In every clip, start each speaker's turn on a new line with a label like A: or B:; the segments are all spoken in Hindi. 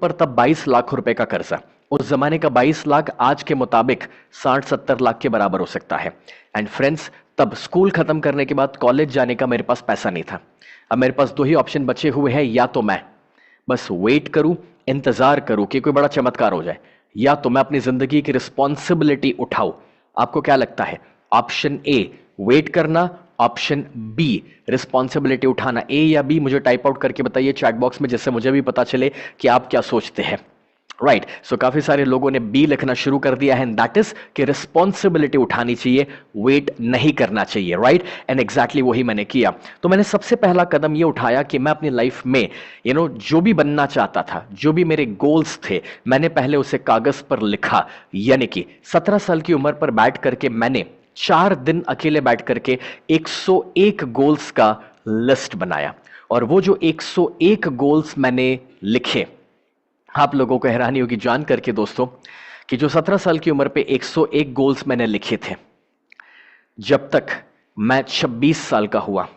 A: पर तब 22 लाख रुपए का कर्जा। उस जमाने का 22 लाख आज के मुताबिक 60-70 लाख के बराबर हो सकता है। एंड फ्रेंड्स, तब स्कूल खत्म करने के बाद कॉलेज जाने का मेरे पास पैसा नहीं था। अब मेरे पास दो ही ऑप्शन बचे हुए हैं, या तो मैं बस वेट करूं, इंतजार करूं कि कोई बड़ा चमत्कार हो जाए, या तो मैं अपनी जिंदगी की रिस्पॉन्सिबिलिटी उठाऊं। आपको क्या लगता है? ऑप्शन ए वेट करना, ऑप्शन बी रिस्पॉन्सिबिलिटी उठाना। ए या बी मुझे टाइप आउट करके बताइए चैट बॉक्स में, जिससे मुझे भी पता चले कि आप क्या सोचते हैं। राइट, सो काफी सारे लोगों ने बी लिखना शुरू कर दिया है, एंड दैट इज कि रिस्पॉन्सिबिलिटी उठानी चाहिए, वेट नहीं करना चाहिए। राइट, एंड एग्जैक्टली वही मैंने किया। तो मैंने सबसे पहला कदम ये उठाया कि मैं अपनी लाइफ में जो भी बनना चाहता था, जो भी मेरे गोल्स थे, मैंने पहले उसे कागज पर लिखा। यानी कि 17 साल की उम्र पर बैठ करके मैंने 4 दिन अकेले बैठ करके 101 गोल्स का लिस्ट बनाया। और वो जो 101 गोल्स मैंने लिखे, आप लोगों को हैरानी होगी जान करके दोस्तों कि जो 17 साल की उम्र पे 101 गोल्स मैंने लिखे थे, जब तक मैं 26 साल का हुआ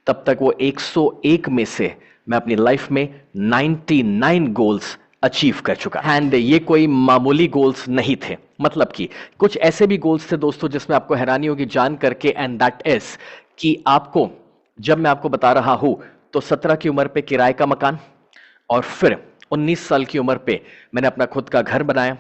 A: तब तक वो 101 में से मैं अपनी लाइफ में 99 गोल्स अचीव कर चुका। एंड ये कोई मामूली गोल्स नहीं थे, मतलब कि कुछ ऐसे भी गोल्स थे दोस्तों जिसमें आपको हैरानी होगी जान करके, एंड दैट इज कि आपको, जब मैं आपको बता रहा हूं तो 17 की उम्र पे किराए का मकान, और फिर 19 साल की उम्र पे मैंने अपना खुद का घर बनाया,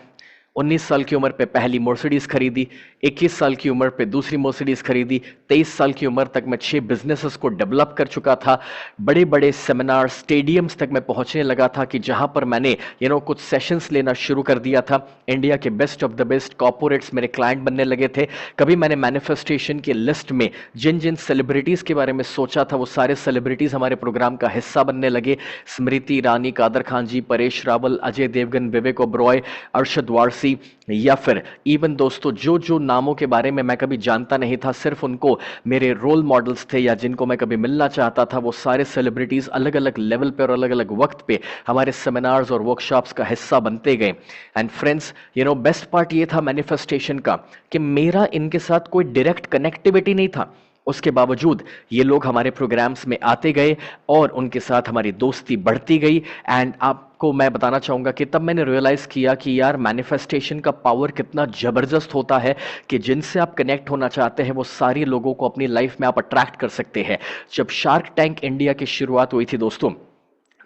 A: 19 साल की उम्र पे पहली मर्सिडीज खरीदी, 21 साल की उम्र पे दूसरी मर्सिडीज खरीदी, 23 साल की उम्र तक मैं 6 बिजनेसेस को डेवलप कर चुका था, बड़े बड़े सेमिनार स्टेडियम्स तक मैं पहुंचने लगा था कि जहां पर मैंने कुछ सेशंस लेना शुरू कर दिया था। इंडिया के best of the best corporates मेरे क्लाइंट बनने लगे थे। कभी मैंने मैनिफेस्टेशन की लिस्ट में जिन जिन सेलिब्रिटीज के बारे में सोचा था, वो सारे सेलिब्रिटीज हमारे प्रोग्राम का हिस्सा बनने लगे। स्मृति ईरानी, कादर खान जी, परेश रावल, अजय देवगन, विवेक ओबरॉय, अरशद वारसी, या फिर इवन दोस्तों जो जो नामों के बारे में मैं कभी जानता नहीं था, सिर्फ उनको मेरे रोल मॉडल्स थे या जिनको मैं कभी मिलना चाहता था, वो सारे सेलिब्रिटीज अलग अलग लेवल पे और अलग अलग वक्त पे हमारे सेमिनार्स और वर्कशॉप्स का हिस्सा बनते गए। एंड फ्रेंड्स, बेस्ट पार्ट ये था मैनिफेस्टेशन का कि मेरा इनके साथ कोई डायरेक्ट कनेक्टिविटी नहीं था, उसके बावजूद ये लोग हमारे प्रोग्राम्स में आते गए और उनके साथ हमारी दोस्ती बढ़ती गई। एंड आपको मैं बताना चाहूंगा कि तब मैंने रियलाइज किया कि यार मैनिफेस्टेशन का पावर कितना जबरदस्त होता है कि जिनसे आप कनेक्ट होना चाहते हैं वो सारी लोगों को अपनी लाइफ में आप अट्रैक्ट कर सकते हैं। जब शार्क टैंक इंडिया की शुरुआत हुई थी दोस्तों,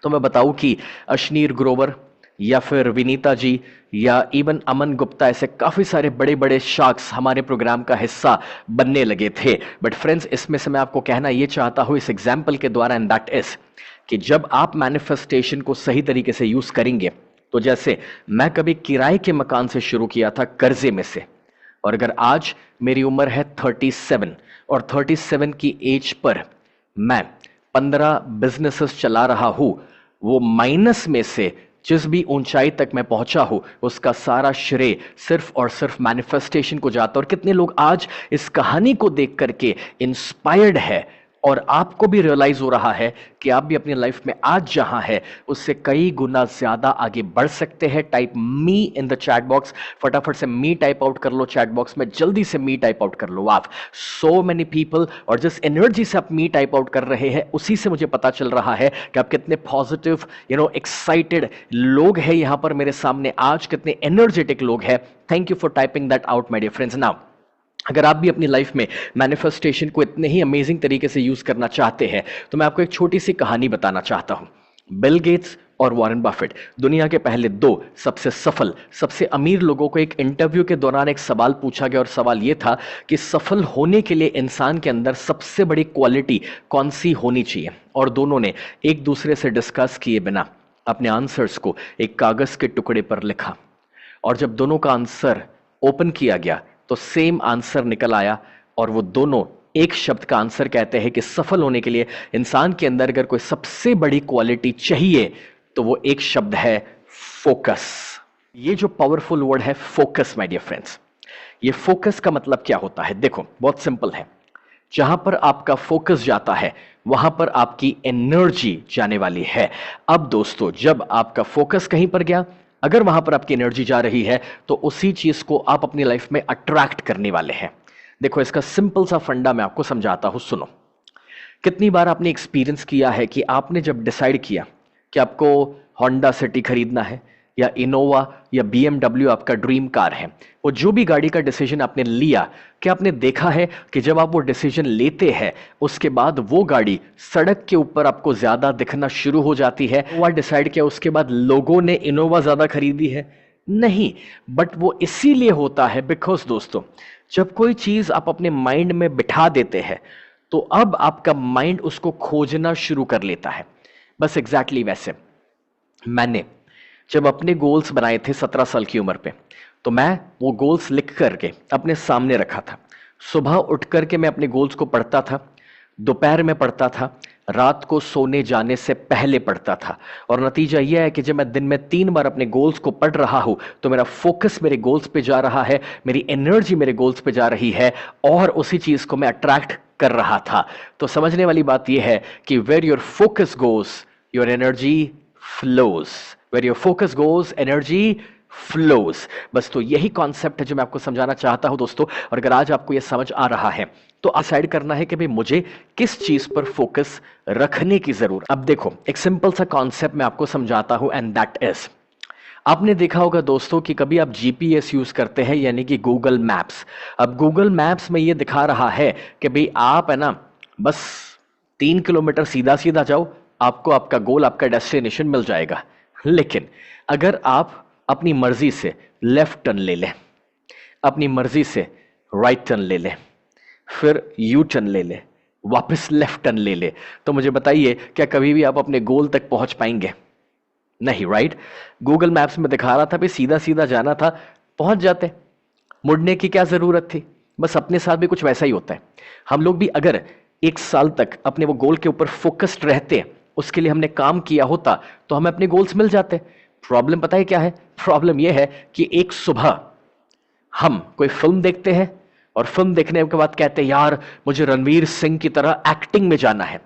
A: तो मैं बताऊं कि अशनीर ग्रोवर या फिर विनीता जी या इवन अमन गुप्ता, ऐसे काफी सारे बड़े बड़े शार्क्स हमारे प्रोग्राम का हिस्सा बनने लगे थे। बट फ्रेंड्स, इसमें से मैं आपको कहना यह चाहता हूं इस एग्जाम्पल के द्वारा, एंड दैट इज कि जब आप मैनिफेस्टेशन को सही तरीके से यूज करेंगे, तो जैसे मैं कभी किराए के मकान से शुरू किया था, कर्जे में से, और अगर आज मेरी उम्र है 37 और 37 की एज पर मैं 15 बिजनेसेस चला रहा हूं, वो माइनस में से जिस भी ऊंचाई तक मैं पहुंचा हूं उसका सारा श्रेय सिर्फ और सिर्फ मैनिफेस्टेशन को जाता। और कितने लोग आज इस कहानी को देख करके इंस्पायर्ड है और आपको भी रियलाइज हो रहा है कि आप भी अपनी लाइफ में आज जहां है उससे कई गुना ज्यादा आगे बढ़ सकते हैं। Type me in the chat box, फटाफट से मी टाइप आउट कर लो चैट बॉक्स में, जल्दी से मी टाइप आउट कर लो आप। सो मेनी पीपल, और जिस एनर्जी से आप मी टाइप आउट कर रहे हैं उसी से मुझे पता चल रहा है कि आप कितने पॉजिटिव एक्साइटेड लोग हैं यहां पर मेरे सामने आज, कितने एनर्जेटिक लोग हैं। Thank you for typing that out my dear friends. Now अगर आप भी अपनी लाइफ में मैनिफेस्टेशन को इतने ही अमेजिंग तरीके से यूज करना चाहते हैं तो मैं आपको एक छोटी सी कहानी बताना चाहता हूं। बिल गेट्स और वॉरेन बफेट, दुनिया के पहले दो सबसे सफल, सबसे अमीर लोगों को एक इंटरव्यू के दौरान एक सवाल पूछा गया, और सवाल यह था कि सफल होने के लिए इंसान के अंदर सबसे बड़ी क्वालिटी कौन सी होनी चाहिए। और दोनों ने एक दूसरे से डिस्कस किए बिना अपने आंसर्स को एक कागज के टुकड़े पर लिखा, और जब दोनों का आंसर ओपन किया गया तो सेम आंसर निकल आया, और वो दोनों एक शब्द का आंसर कहते हैं कि सफल होने के लिए इंसान के अंदर अगर कोई सबसे बड़ी क्वालिटी चाहिए तो वो एक शब्द है फोकस। ये जो पावरफुल वर्ड है फोकस माय डियर फ्रेंड्स, ये फोकस का मतलब क्या होता है? देखो बहुत सिंपल है, जहां पर आपका फोकस जाता है वहां पर आपकी एनर्जी जाने वाली है। अब दोस्तों, जब आपका फोकस कहीं पर गया, अगर वहां पर आपकी एनर्जी जा रही है तो उसी चीज को आप अपनी लाइफ में अट्रैक्ट करने वाले हैं। देखो इसका सिंपल सा फंडा मैं आपको समझाता हूं, सुनो। कितनी बार आपने एक्सपीरियंस किया है कि आपने जब डिसाइड किया कि आपको होंडा सिटी खरीदना है या इनोवा या बीएमडब्ल्यू आपका ड्रीम कार है, वो जो भी गाड़ी का डिसीजन आपने लिया, क्या आपने देखा है कि जब आप वो डिसीजन लेते हैं उसके बाद वो गाड़ी सड़क के ऊपर आपको ज्यादा दिखना शुरू हो जाती है? वो डिसाइड किया उसके बाद लोगों ने इनोवा ज्यादा खरीदी है? नहीं, बट वो इसीलिए होता है बिकॉज दोस्तों, जब कोई चीज आप अपने माइंड में बिठा देते हैं तो अब आपका माइंड उसको खोजना शुरू कर लेता है। बस एग्जैक्टली वैसे मैंने जब अपने गोल्स बनाए थे 17 साल की उम्र पे, तो मैं वो गोल्स लिख करके अपने सामने रखा था। सुबह उठ करके मैं अपने गोल्स को पढ़ता था, दोपहर में पढ़ता था, रात को सोने जाने से पहले पढ़ता था। और नतीजा यह है कि जब मैं दिन में 3 बार अपने गोल्स को पढ़ रहा हूं तो मेरा फोकस मेरे गोल्स पे जा रहा है, मेरी एनर्जी मेरे गोल्स पे जा रही है और उसी चीज को मैं अट्रैक्ट कर रहा था। तो समझने वाली बात यह है कि where your focus goes your energy flows, where your focus goes energy flows. बस तो यही कॉन्सेप्ट है जो मैं आपको समझाना चाहता हूं दोस्तों। और अगर आज आपको यह समझ आ रहा है तो डिसाइड करना है कि भाई मुझे किस चीज पर फोकस रखने की जरूरत। अब देखो, एक सिंपल सा कॉन्सेप्ट मैं आपको समझाता हूं एंड दैट इज, आपने देखा होगा दोस्तों कि कभी आप जीपीएस यूज करते हैं यानी कि गूगल मैप्स। अब गूगल मैप्स में यह दिखा रहा है कि भाई आप है ना बस 3 किलोमीटर सीधा सीधा जाओ, आपको आपका गोल आपका डेस्टिनेशन मिल जाएगा। लेकिन अगर आप अपनी मर्जी से लेफ्ट टर्न ले लें, अपनी मर्जी से राइट टर्न ले लें, फिर यू टर्न ले ले, वापस लेफ्ट टर्न ले ले, तो मुझे बताइए क्या कभी भी आप अपने गोल तक पहुंच पाएंगे? नहीं, राइट? गूगल मैप्स में दिखा रहा था भी सीधा सीधा जाना था, पहुंच जाते, मुड़ने की क्या जरूरत थी? बस अपने साथ भी कुछ वैसा ही होता है। हम लोग भी अगर 1 साल तक अपने वो गोल के ऊपर फोकस्ड रहते, उसके लिए हमने काम किया होता, तो हमें अपने गोल्स मिल जाते। प्रॉब्लम पता है क्या है? प्रॉब्लम यह है कि एक सुबह हम कोई फिल्म देखते हैं और फिल्म देखने के बाद कहते हैं यार मुझे रणवीर सिंह की तरह एक्टिंग में जाना है,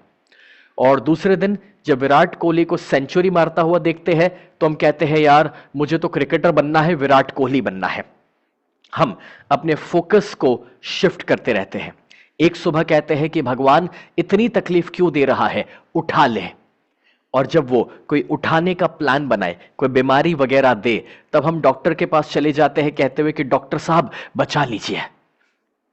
A: और दूसरे दिन जब विराट कोहली को सेंचुरी मारता हुआ देखते हैं तो हम कहते हैं यार मुझे तो क्रिकेटर बनना है, विराट कोहली बनना है। हम अपने फोकस को शिफ्ट करते रहते हैं। एक सुबह कहते हैं कि भगवान इतनी तकलीफ क्यों दे रहा है, उठा ले, और जब वो कोई उठाने का प्लान बनाए, कोई बीमारी वगैरह दे, तब हम डॉक्टर के पास चले जाते हैं कहते हुए कि डॉक्टर साहब बचा लीजिए।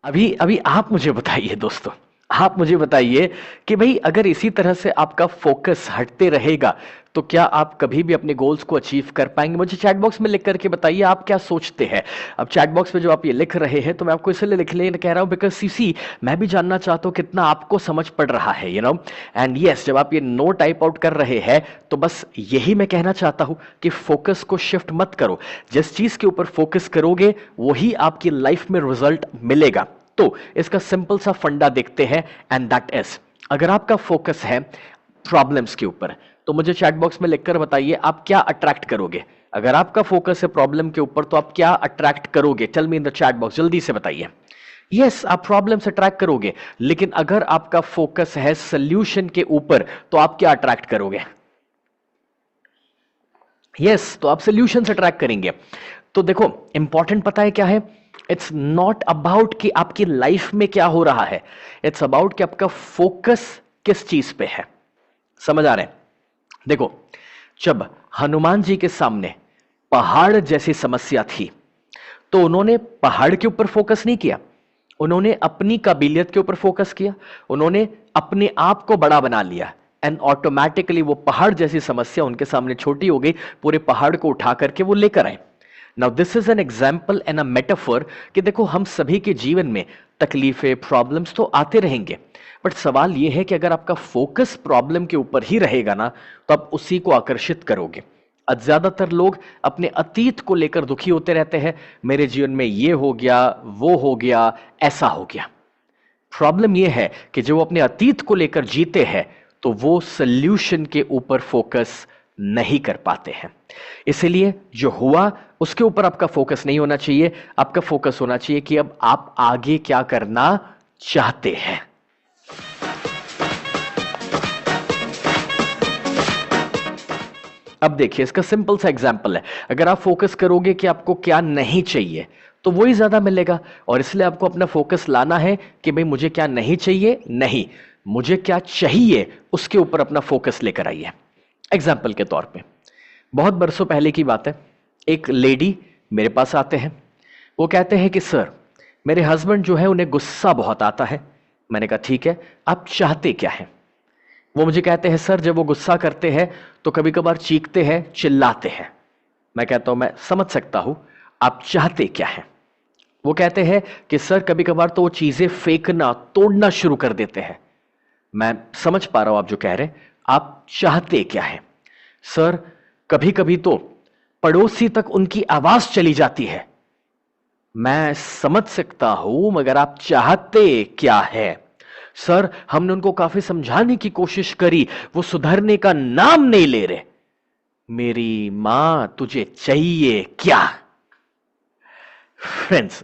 A: अभी अभी आप मुझे बताइए दोस्तों, आप मुझे बताइए कि भाई अगर इसी तरह से आपका फोकस हटते रहेगा तो क्या आप कभी भी अपने गोल्स को अचीव कर पाएंगे? मुझे चैट बॉक्स में लिख करके बताइए आप क्या सोचते हैं। अब चैट बॉक्स में जो आप ये लिख रहे हैं तो मैं आपको इसलिए लिखने कह रहा हूं बिकॉज सीसी मैं भी जानना चाहता हूं कितना आपको समझ पड़ रहा है, यू नो। एंड यस, जब आप ये नो टाइप आउट कर रहे हैं तो बस यही मैं कहना चाहता हूं कि फोकस को शिफ्ट मत करो। जिस चीज के ऊपर फोकस करोगे वही आपकी लाइफ में रिजल्ट मिलेगा। तो इसका सिंपल सा फंडा देखते हैं एंड दैट इज, अगर आपका फोकस है प्रॉब्लम्स के ऊपर तो मुझे चैट बॉक्स में लिखकर बताइए आप क्या अट्रैक्ट करोगे। अगर आपका फोकस है प्रॉब्लम के ऊपर तो आप क्या अट्रैक्ट करोगे? Tell me in the chat box, जल्दी से बताइए। यस, आप प्रॉब्लम से अट्रैक्ट करोगे, लेकिन अगर आपका फोकस है सॉल्यूशन के ऊपर तो आप क्या अट्रैक्ट करोगे? यस, तो आप सॉल्यूशन से अट्रैक्ट करेंगे। तो देखो इंपॉर्टेंट पता है क्या है? इट्स नॉट अबाउट कि आपकी लाइफ में क्या हो रहा है, इट्स अबाउट कि आपका फोकस किस चीज पे है। समझ आ रहे हैं? देखो, जब हनुमान जी के सामने पहाड़ जैसी समस्या थी तो उन्होंने पहाड़ के ऊपर फोकस नहीं किया, उन्होंने अपनी काबिलियत के ऊपर फोकस किया, उन्होंने अपने आप को बड़ा बना लिया एंड ऑटोमेटिकली वो पहाड़ जैसी समस्या उनके सामने छोटी हो गई, पूरे पहाड़ को उठा करके वो लेकर आए। Now this is an example and a metaphor कि देखो हम सभी के जीवन में तकलीफें प्रॉब्लम्स तो आते रहेंगे, बट सवाल यह है कि अगर आपका फोकस प्रॉब्लम के ऊपर ही रहेगा ना तो आप उसी को आकर्षित करोगे। ज्यादातर लोग अपने अतीत को लेकर दुखी होते रहते हैं, मेरे जीवन में ये हो गया, वो हो गया, ऐसा हो गया। प्रॉब्लम यह है कि जो अपने अतीत को लेकर जीते हैं तो वो सल्यूशन के ऊपर फोकस नहीं कर पाते हैं। इसलिए जो हुआ उसके ऊपर आपका फोकस नहीं होना चाहिए, आपका फोकस होना चाहिए कि अब आप आगे क्या करना चाहते हैं। अब देखिए इसका सिंपल सा एग्जांपल है, अगर आप फोकस करोगे कि आपको क्या नहीं चाहिए तो वही ज्यादा मिलेगा, और इसलिए आपको अपना फोकस लाना है कि भाई मुझे क्या नहीं चाहिए, नहीं मुझे क्या चाहिए, उसके ऊपर अपना फोकस लेकर आइए। एग्जाम्पल के तौर पे बहुत बरसों पहले की बात है, एक लेडी मेरे पास आते हैं। वो कहते हैं कि सर, मेरे हस्बैंड जो है उन्हें गुस्सा बहुत आता है। मैंने कहा ठीक है, आप चाहते क्या हैं? वो मुझे कहते हैं सर, जब वो गुस्सा करते हैं तो कभी कभार चीखते हैं, चिल्लाते हैं। मैं कहता हूं मैं समझ सकता हूं, आप चाहते क्या हैं? वो कहते हैं कि सर कभी कभार तो वो चीजें फेंकना, तोड़ना शुरू कर देते हैं। मैं समझ पा रहा हूं आप जो कह रहे हैं, आप चाहते क्या हैं? सर कभी कभी तो पड़ोसी तक उनकी आवाज चली जाती है। मैं समझ सकता हूं, मगर आप चाहते क्या है? सर हमने उनको काफी समझाने की कोशिश करी, वो सुधरने का नाम नहीं ले रहे। मेरी मां, तुझे चाहिए क्या? फ्रेंड्स,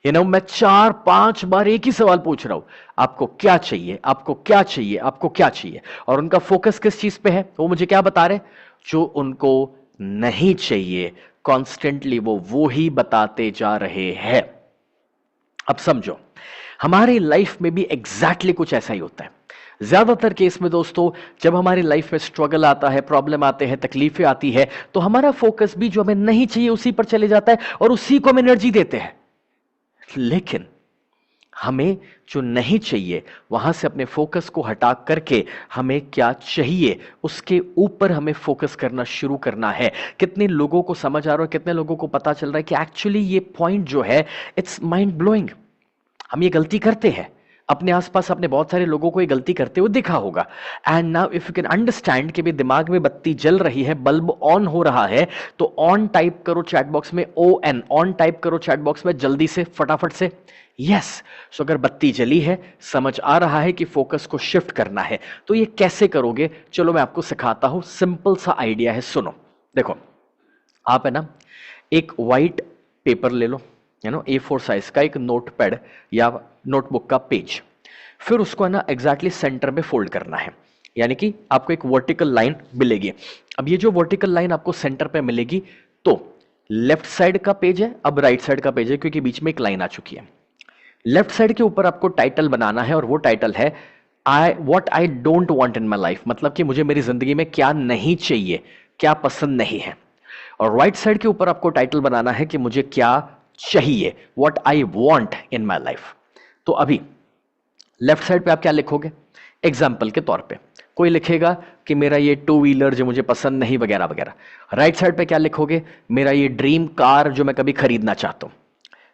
A: मैं 4-5 बार एक ही सवाल पूछ रहा हूं, आपको क्या चाहिए, आपको क्या चाहिए, आपको क्या चाहिए? और उनका फोकस किस चीज पे है? वो मुझे क्या बता रहे? जो उनको नहीं चाहिए, कॉन्स्टेंटली वो ही बताते जा रहे हैं। अब समझो, हमारी लाइफ में भी एग्जैक्टली कुछ ऐसा ही होता है। ज्यादातर केस में दोस्तों, जब हमारी लाइफ में स्ट्रगल आता है, प्रॉब्लम आते हैं, तकलीफें आती है, तो हमारा फोकस भी जो हमें नहीं चाहिए उसी पर चले जाता है और उसी को हम एनर्जी देते हैं। लेकिन हमें जो नहीं चाहिए, वहां से अपने फोकस को हटा करके हमें क्या चाहिए, उसके ऊपर हमें फोकस करना शुरू करना है। कितने लोगों को समझ आ रहा है, कितने लोगों को पता चल रहा है कि एक्चुअली ये पॉइंट जो है, इट्स माइंड ब्लोइंग। हम ये गलती करते हैं, अपने आसपास अपने बहुत सारे लोगों को ये गलती करते हुए देखा होगा। And now if you can understand कि भी दिमाग में बत्ती जल रही है, बल्ब ऑन हो रहा है, तो ऑन टाइप करो चैट बॉक्स में, ON, ऑन टाइप करो चैट बॉक्स में जल्दी से, फटाफट से। यस, सो अगर बत्ती जली है, समझ आ रहा है कि फोकस को शिफ्ट करना है, तो ये कैसे करोगे? चलो मैं आपको सिखाता हूं, सिंपल सा आइडिया है, सुनो। देखो, आप है ना, एक वाइट पेपर ले लो, A4 साइज का एक नोटपैड या नोटबुक का पेज। फिर उसको है ना एग्जैक्टली सेंटर में फोल्ड करना है, यानी कि आपको एक वर्टिकल लाइन मिलेगी। अब ये जो वर्टिकल लाइन आपको सेंटर पे मिलेगी, तो लेफ्ट साइड का पेज है, अब राइट साइड का पेज है, क्योंकि बीच में एक लाइन आ चुकी है। लेफ्ट साइड के ऊपर आपको टाइटल बनाना है, और वो टाइटल है what I don't want in my life, मतलब कि मुझे मेरी जिंदगी में क्या नहीं चाहिए, क्या पसंद नहीं है। और राइट साइड के ऊपर आपको टाइटल बनाना है कि मुझे क्या चाहिए, what I want in my life. तो अभी लेफ्ट साइड पे आप क्या लिखोगे? एग्जाम्पल के तौर पे कोई लिखेगा कि मेरा ये 2 व्हीलर जो मुझे पसंद नहीं, वगैरह वगैरह। राइट साइड पे क्या लिखोगे? मेरा ये ड्रीम कार जो मैं कभी खरीदना चाहता हूं।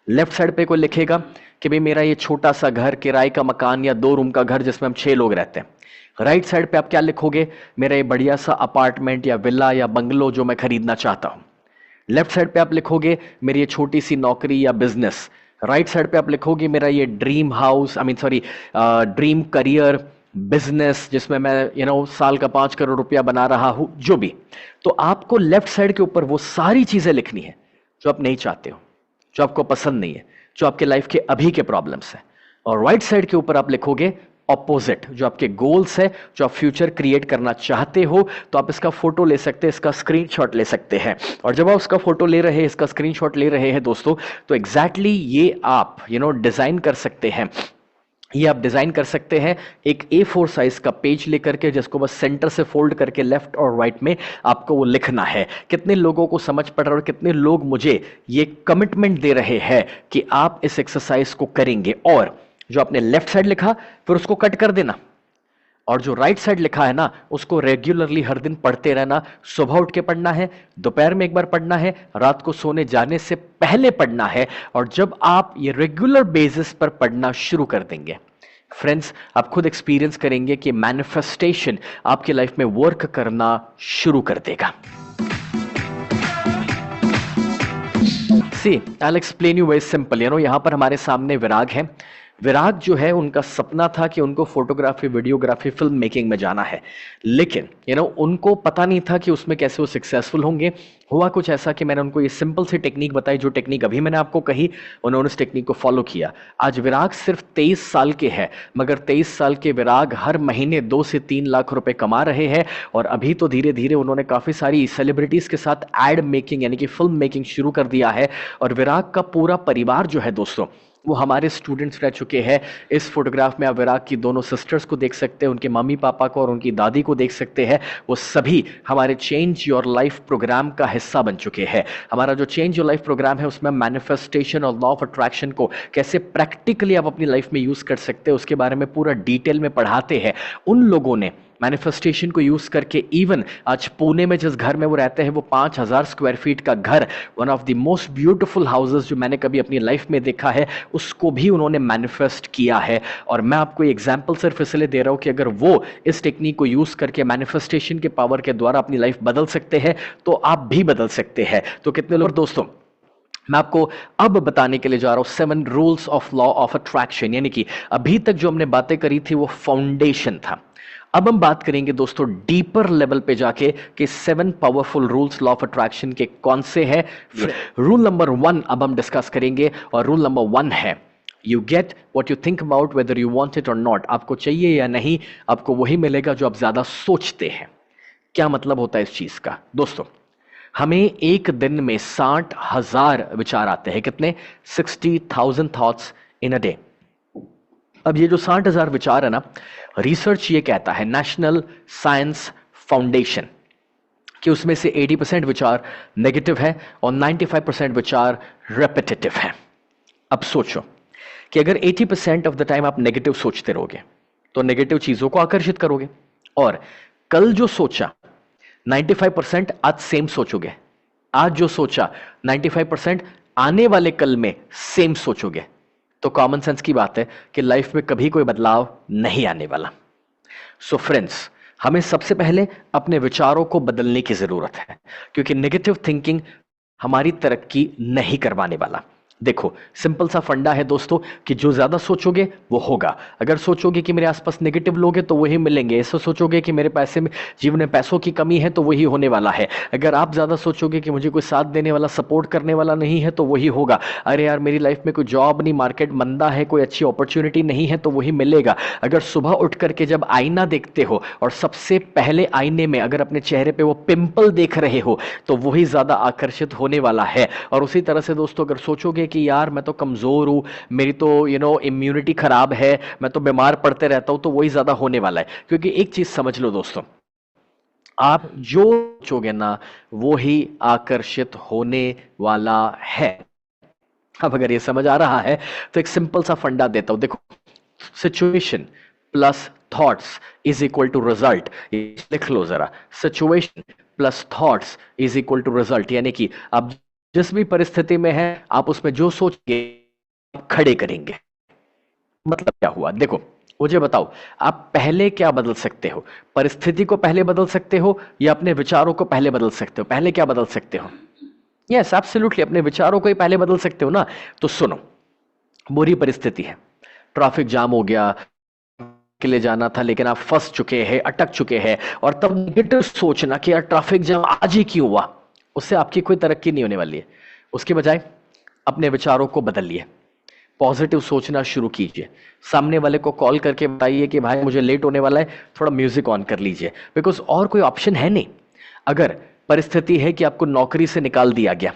A: लेफ्ट साइड पे कोई लिखेगा कि भाई मेरा ये छोटा सा घर, किराए का मकान या 2 रूम का घर जिसमें हम 6 लोग रहते हैं। राइट साइड पे आप क्या लिखोगे? मेरा ये बढ़िया सा अपार्टमेंट या विला या बंगलो जो मैं खरीदना चाहता हूं। लेफ्ट साइड पे आप लिखोगे मेरी ये छोटी सी नौकरी या बिजनेस। राइट साइड पे आप लिखोगे मेरा ये dream house, dream career, business जिसमें मैं साल का 5 करोड़ रुपया बना रहा हूं, जो भी। तो आपको लेफ्ट साइड के ऊपर वो सारी चीजें लिखनी है जो आप नहीं चाहते हो, जो आपको पसंद नहीं है, जो आपके लाइफ के अभी के प्रॉब्लम्स हैं। और राइट साइड के ऊपर आप लिखोगे ऑपोजिट, जो आपके गोल्स है, जो आप फ्यूचर क्रिएट करना चाहते हो। तो आप इसका फोटो ले सकते हैं, इसका स्क्रीनशॉट ले सकते हैं। और जब आप उसका फोटो ले रहे हैं, इसका स्क्रीनशॉट ले रहे हैं दोस्तों, तो एग्जैक्टली ये आप डिजाइन कर सकते हैं। ये आप डिजाइन कर सकते हैं एक A4 साइज का पेज लेकर के, जिसको बस सेंटर से फोल्ड करके लेफ्ट और राइट में आपको वो लिखना है। कितने लोगों को समझ पड़ रहा है और कितने लोग मुझे ये कमिटमेंट दे रहे हैं कि आप इस एक्सरसाइज को करेंगे। और जो आपने लेफ्ट साइड लिखा फिर उसको कट कर देना, और जो राइट साइड लिखा है ना उसको रेगुलरली हर दिन पढ़ते रहना। सुबह उठ के पढ़ना है, दोपहर में एक बार पढ़ना है, रात को सोने जाने से पहले पढ़ना है। और जब आप ये रेगुलर बेसिस पर पढ़ना शुरू कर देंगे फ्रेंड्स, आप खुद एक्सपीरियंस करेंगे कि मैनिफेस्टेशन आपकी लाइफ में वर्क करना शुरू कर देगा। See, I will explain you very simple. यहां पर हमारे सामने विराग है। विराग जो है, उनका सपना था कि उनको फोटोग्राफी, वीडियोग्राफी, फिल्म मेकिंग में जाना है, लेकिन उनको पता नहीं था कि उसमें कैसे वो सक्सेसफुल होंगे। हुआ कुछ ऐसा कि मैंने उनको ये सिंपल सी टेक्निक बताई, जो टेक्निक अभी मैंने आपको कही, उन्होंने उस टेक्निक को फॉलो किया। आज विराग सिर्फ 23 साल के हैं, मगर 23 साल के विराग हर महीने 2 से 3 लाख रुपए कमा रहे हैं। और अभी तो धीरे धीरे उन्होंने काफी सारी सेलिब्रिटीज के साथ एड मेकिंग यानी कि फिल्म मेकिंग शुरू कर दिया है। और विराग का पूरा परिवार जो है दोस्तों, वो हमारे स्टूडेंट्स रह चुके हैं। इस फोटोग्राफ में आप विराग की दोनों सिस्टर्स को देख सकते हैं, उनके मम्मी पापा को और उनकी दादी को देख सकते हैं। वो सभी हमारे चेंज योर लाइफ प्रोग्राम का हिस्सा बन चुके हैं। हमारा जो चेंज योर लाइफ प्रोग्राम है उसमें मैनिफेस्टेशन और लॉ ऑफ अट्रैक्शन को कैसे प्रैक्टिकली आप अपनी लाइफ में यूज कर सकते हैं उसके बारे में पूरा डिटेल में पढ़ाते हैं। उन लोगों ने मैनिफेस्टेशन को यूज करके इवन आज पुणे में जिस घर में वो रहते हैं वो 5,000 स्क्वायर फीट का घर, one of the most beautiful houses जो मैंने कभी अपनी लाइफ में देखा है, उसको भी उन्होंने मैनिफेस्ट किया है। और मैं आपको एग्जांपल सिर्फ इसलिए दे रहा हूं कि अगर वो इस टेक्निक को यूज करके मैनिफेस्टेशन के पावर के द्वारा अपनी लाइफ बदल सकते हैं तो आप भी बदल सकते हैं। तो कितने लोग दोस्तों, मैं आपको अब बताने के लिए जा रहा हूं 7 rules of law of attraction. यानी कि अभी तक जो हमने बातें करी थी वो फाउंडेशन था। अब हम बात करेंगे दोस्तों डीपर लेवल पे जाके कि 7 powerful rules law of attraction के कौन से हैं। रूल नंबर 1 अब हम डिस्कस करेंगे और रूल नंबर 1 है you get what you think about whether you want it और नॉट। आपको चाहिए या नहीं, आपको वही मिलेगा जो आप ज्यादा सोचते हैं। क्या मतलब होता है इस चीज का दोस्तों? हमें एक दिन में 60,000 विचार आते हैं। कितने? 60,000 थॉट्स इन अ डे। अब ये जो 60,000 विचार है ना, रिसर्च ये कहता है, नेशनल साइंस फाउंडेशन, कि उसमें से 80% विचार नेगेटिव है और 95% विचार रेपिटेटिव है। अब सोचो कि अगर 80% ऑफ द टाइम आप नेगेटिव सोचते रहोगे तो नेगेटिव चीजों को आकर्षित करोगे, और कल जो सोचा 95% आज सेम सोचोगे, आज जो सोचा 95% आने वाले कल में सेम सोचोगे, तो कॉमन सेंस की बात है कि लाइफ में कभी कोई बदलाव नहीं आने वाला। सो फ्रेंड्स, हमें सबसे पहले अपने विचारों को बदलने की जरूरत है, क्योंकि नेगेटिव थिंकिंग हमारी तरक्की नहीं करवाने वाला। देखो, सिंपल सा फंडा है दोस्तों कि जो ज्यादा सोचोगे वो होगा। अगर सोचोगे कि मेरे आसपास नेगेटिव लोग हैं तो वही मिलेंगे, ऐसा सोचोगे कि मेरे पैसे में जीवन में पैसों की कमी है तो वही होने वाला है। अगर आप ज्यादा सोचोगे कि मुझे कोई साथ देने वाला, सपोर्ट करने वाला नहीं है तो वही होगा। अरे यार, मेरी लाइफ में कोई जॉब नहीं, मार्केट मंदा है, कोई अच्छी अपॉर्चुनिटी नहीं है तो वही मिलेगा। अगर सुबह उठ करके जब आईना देखते हो और सबसे पहले आईने में अगर अपने चेहरे पे वो पिंपल देख रहे हो तो वही ज्यादा आकर्षित होने वाला है। और उसी तरह से दोस्तों, अगर सोचोगे कि यार मैं तो कमजोर हूं, मेरी तो इम्यूनिटी खराब है, मैं तो बीमार पड़ते रहता हूं, तो वही ज्यादा होने वाला है। क्योंकि एक चीज समझ लो दोस्तों, आप जो सोचोगे ना वो ही आकर्षित होने वाला है। अब अगर ये समझ आ रहा है तो एक सिंपल सा फंडा देता हूं। देखो, situation plus thoughts is equal to result. लिख लो जरा, situation plus thoughts is equal to result. यानी कि आप जिस भी परिस्थिति में है आप उसमें जो सोचेंगे खड़े करेंगे। मतलब क्या हुआ? देखो, मुझे बताओ, आप पहले क्या बदल सकते हो? परिस्थिति को पहले बदल सकते हो या अपने विचारों को पहले बदल सकते हो? पहले क्या बदल सकते हो? यस, एब्सोल्युटली, अपने विचारों को ही पहले बदल सकते हो ना। तो सुनो, बुरी परिस्थिति है, ट्रैफिक जाम हो गया, के लिए जाना था लेकिन आप फंस चुके हैं, अटक चुके हैं, और तब नेगेटिव सोचना कि यार ट्रैफिक जाम आज ही क्यों हुआ, उससे आपकी कोई तरक्की नहीं होने वाली है। उसके बजाय अपने विचारों को बदलिए, पॉजिटिव सोचना शुरू कीजिए। सामने वाले को कॉल करके बताइए कि भाई मुझे लेट होने वाला है, थोड़ा म्यूजिक ऑन कर लीजिए, बिकॉज और कोई ऑप्शन है नहीं। अगर परिस्थिति है कि आपको नौकरी से निकाल दिया गया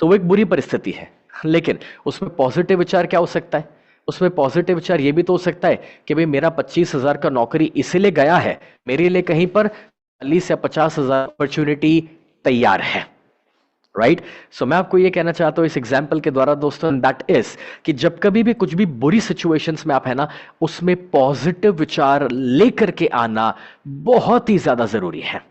A: तो वो एक बुरी परिस्थिति है, लेकिन उसमें पॉजिटिव विचार क्या हो सकता है? उसमें पॉजिटिव विचार ये भी तो हो सकता है कि भाई मेरा 25,000 का नौकरी इसीलिए गया है, मेरे लिए कहीं पर 40 या 50,000 अपॉर्चुनिटी तैयार है। राइट? सो मैं आपको ये कहना चाहता हूं इस एग्जाम्पल के द्वारा दोस्तों, दैट इज कि जब कभी भी कुछ भी बुरी सिचुएशंस में आप है ना, उसमें पॉजिटिव विचार लेकर के आना बहुत ही ज्यादा जरूरी है।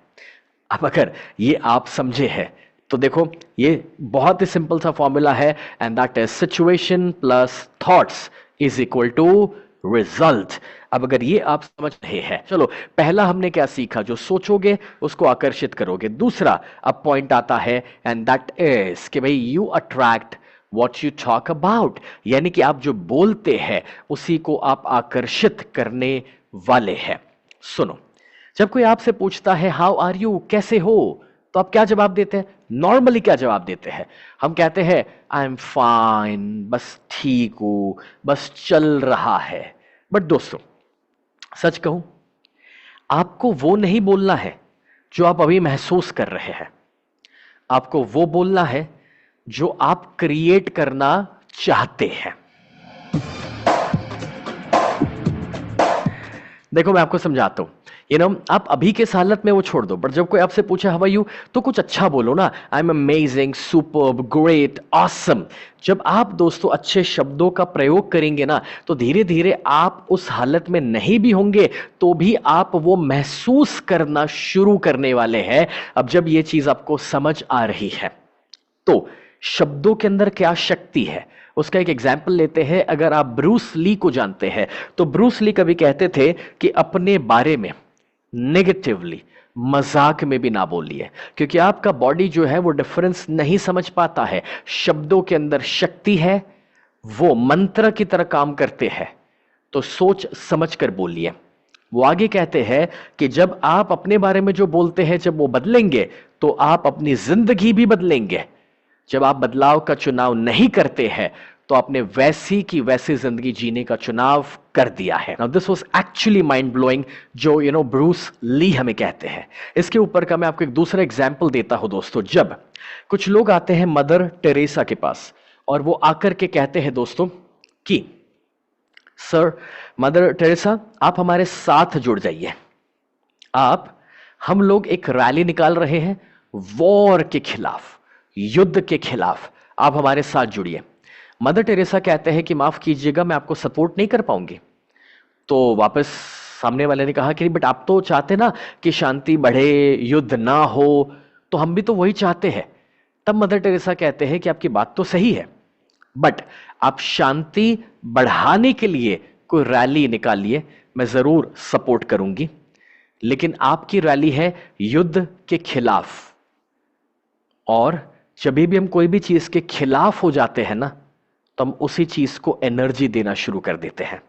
A: अब अगर ये आप समझे हैं तो देखो, ये बहुत ही सिंपल सा फॉर्मूला है, and that is situation plus thoughts is equal to result. अब अगर ये आप समझ रहे हैं, चलो पहला हमने क्या सीखा? जो सोचोगे उसको आकर्षित करोगे। दूसरा अब पॉइंट आता है, एंड दैट इज कि भाई you attract what you talk about, यानी कि आप जो बोलते हैं उसी को आप आकर्षित करने वाले हैं। सुनो, जब कोई आपसे पूछता है हाउ आर यू, कैसे हो, तो आप क्या जवाब देते हैं? नॉर्मली क्या जवाब देते हैं? हम कहते हैं आई एम फाइन, बस ठीक हूं, बस चल रहा है। बट दोस्तों, सच कहूं, आपको वो नहीं बोलना है जो आप अभी महसूस कर रहे हैं, आपको वो बोलना है जो आप क्रिएट करना चाहते हैं। देखो मैं आपको समझाता हूं। आप अभी के इस हालत में वो छोड़ दो, बट जब कोई आपसे पूछे हाउ आर यू, तो कुछ अच्छा बोलो ना। I am amazing, superb, great, awesome. जब आप दोस्तों अच्छे शब्दों का प्रयोग करेंगे ना, तो धीरे धीरे आप उस हालत में नहीं भी होंगे तो भी आप वो महसूस करना शुरू करने वाले हैं। अब जब ये चीज आपको समझ आ रही है, तो शब्दों के अंदर क्या शक्ति है उसका एक एग्जाम्पल लेते हैं। अगर आप ब्रूस ली को जानते हैं, तो ब्रूस ली कभी कहते थे कि अपने बारे में नेगेटिवली, मजाक में भी ना बोलिए, क्योंकि आपका बॉडी जो है वो डिफरेंस नहीं समझ पाता है। शब्दों के अंदर शक्ति है, वो मंत्र की तरह काम करते हैं, तो सोच समझ कर बोलिए। वो आगे कहते हैं कि जब आप अपने बारे में जो बोलते हैं, जब वो बदलेंगे तो आप अपनी जिंदगी भी बदलेंगे। जब आप बदलाव का चुनाव नहीं करते हैं, तो आपने वैसी की वैसी जिंदगी जीने का चुनाव कर दिया है। Now this was actually mind blowing, जो ब्रूस ली हमें कहते हैं। इसके ऊपर का मैं आपको एक दूसरा एग्जाम्पल देता हूं दोस्तों। जब कुछ लोग आते हैं मदर टेरेसा के पास, और वो आकर के कहते हैं दोस्तों कि सर, मदर टेरेसा आप हमारे साथ जुड़ जाइए। हम लोग एक रैली निकाल रहे हैं वॉर के खिलाफ, युद्ध के खिलाफ, आप हमारे साथ जुड़िए। मदर टेरेसा कहते हैं कि माफ कीजिएगा, मैं आपको सपोर्ट नहीं कर पाऊंगी। तो वापस सामने वाले ने कहा कि बट आप तो चाहते ना कि शांति बढ़े, युद्ध ना हो, तो हम भी तो वही चाहते हैं। तब मदर टेरेसा कहते हैं कि आपकी बात तो सही है, बट आप शांति बढ़ाने के लिए कोई रैली निकालिए, मैं जरूर सपोर्ट करूंगी। लेकिन आपकी रैली है युद्ध के खिलाफ, और जब भी हम कोई भी चीज के खिलाफ हो जाते हैं ना, तो हम उसी चीज को एनर्जी देना शुरू कर देते हैं।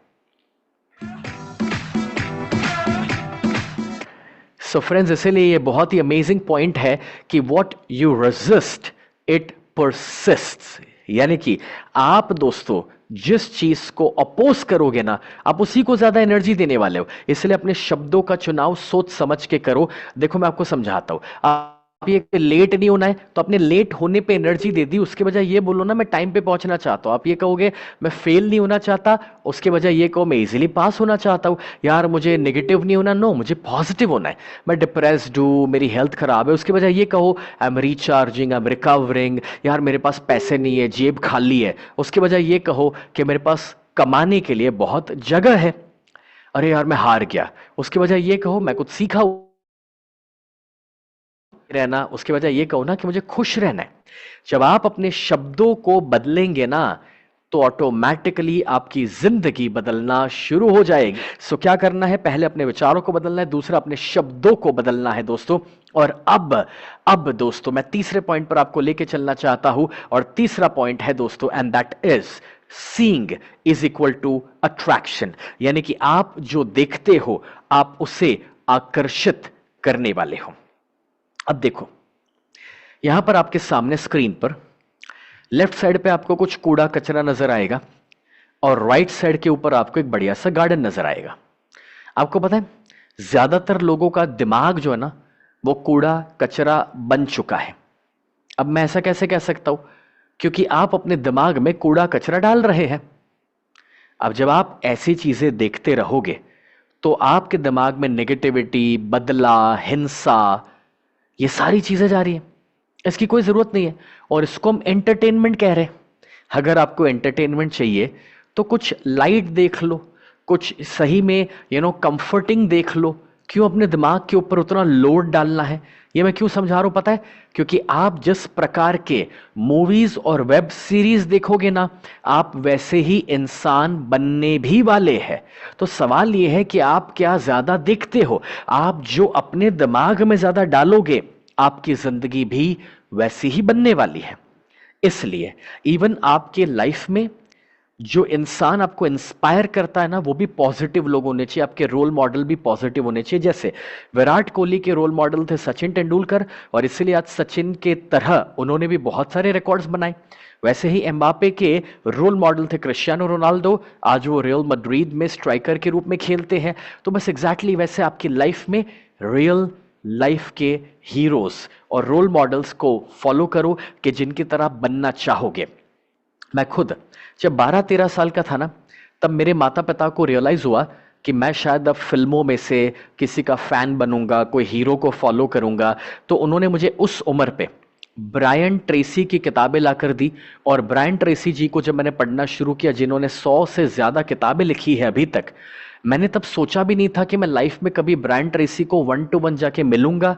A: सो फ्रेंड्स, इसीलिए ये बहुत ही अमेजिंग पॉइंट है कि व्हाट यू रेजिस्ट इट परसिस्ट्स। यानी कि आप दोस्तों जिस चीज को अपोज करोगे ना, आप उसी को ज्यादा एनर्जी देने वाले हो। इसलिए अपने शब्दों का चुनाव सोच समझ के करो। देखो मैं आपको समझाता हूं। आप ये लेट नहीं होना है, तो अपने लेट होने पे एनर्जी दे दी, उसके बजाय ये बोलो ना मैं टाइम पे पहुंचना चाहता हूं। आप ये कहोगे मैं फेल नहीं होना चाहता, उसके बजाय ये कहो मैं इजीली पास होना चाहता हूं। यार मुझे नेगेटिव नहीं होना, नो मुझे पॉजिटिव होना है। मैं डिप्रेस्ड हूं, मेरी हेल्थ खराब है, उसके बजाय ये कहो I am recharging, I am recovering. यार मेरे पास पैसे नहीं है, जेब खाली है, उसके बजाय ये कहो कि मेरे पास कमाने के लिए बहुत जगह है। अरे यार मैं हार गया, उसके बजाय ये कहो मैं कुछ सीखा रहना, उसके बजाय ये कहो ना कि मुझे खुश रहना है। जब आप अपने शब्दों को बदलेंगे ना, तो ऑटोमेटिकली आपकी जिंदगी बदलना शुरू हो जाएगी। सो क्या करना है? पहले अपने विचारों को बदलना है, दूसरा अपने शब्दों को बदलना है दोस्तों। और अब दोस्तों मैं तीसरे पॉइंट पर आपको लेके चलना चाहता हूं, और तीसरा पॉइंट है दोस्तों, and that is seeing is equal to attraction. यानी कि आप जो देखते हो आप उसे आकर्षित करने वाले हो। अब देखो यहां पर आपके सामने स्क्रीन पर लेफ्ट साइड पे आपको कुछ कूड़ा कचरा नजर आएगा, और राइट साइड के ऊपर आपको एक बढ़िया सा गार्डन नजर आएगा। आपको पता है ज्यादातर लोगों का दिमाग जो है ना, वो कूड़ा कचरा बन चुका है। अब मैं ऐसा कैसे कह सकता हूं? क्योंकि आप अपने दिमाग में कूड़ा कचरा डाल रहे हैं। अब जब आप ऐसी चीजें देखते रहोगे, तो आपके दिमाग में नेगेटिविटी, बदला, हिंसा, ये सारी चीजें जा रही हैं। इसकी कोई जरूरत नहीं है, और इसको हम एंटरटेनमेंट कह रहे हैं। अगर आपको एंटरटेनमेंट चाहिए तो कुछ लाइट देख लो, कुछ सही में कंफर्टिंग देख लो। क्यों अपने दिमाग के ऊपर उतना लोड डालना है? ये मैं क्यों समझा रहा हूं पता है? क्योंकि आप जिस प्रकार के मूवीज और वेब सीरीज देखोगे ना, आप वैसे ही इंसान बनने भी वाले हैं। तो सवाल यह है कि आप क्या ज्यादा देखते हो? आप जो अपने दिमाग में ज्यादा डालोगे, आपकी जिंदगी भी वैसी ही बनने वाली है। इसलिए इवन आपके लाइफ में जो इंसान आपको इंस्पायर करता है ना, वो भी पॉजिटिव लोग होने चाहिए। आपके रोल मॉडल भी पॉजिटिव होने चाहिए। जैसे विराट कोहली के रोल मॉडल थे सचिन तेंदुलकर, और इसलिए आज सचिन के तरह उन्होंने भी बहुत सारे रिकॉर्ड्स बनाए। वैसे ही एम्बापे के रोल मॉडल थे क्रिस्टियानो रोनाल्डो, आज वो रियल मैड्रिड में स्ट्राइकर के रूप में खेलते हैं। तो बस एग्जैक्टली वैसे आपकी लाइफ में रियल लाइफ के हीरोज और रोल मॉडल्स को फॉलो करो कि जिनकी तरह बनना चाहोगे। मैं खुद जब 12-13 साल का था ना, तब मेरे माता पिता को रियलाइज हुआ कि मैं शायद अब फिल्मों में से किसी का फैन बनूंगा, कोई हीरो को फॉलो करूंगा, तो उन्होंने मुझे उस उम्र पे ब्रायन ट्रेसी की किताबें लाकर दी। और ब्रायन ट्रेसी जी को जब मैंने पढ़ना शुरू किया, जिन्होंने 100 से ज्यादा किताबें लिखी है अभी तक, मैंने तब सोचा भी नहीं था कि मैं लाइफ में कभी ब्रायन ट्रेसी को 1 to 1 जाके मिलूंगा।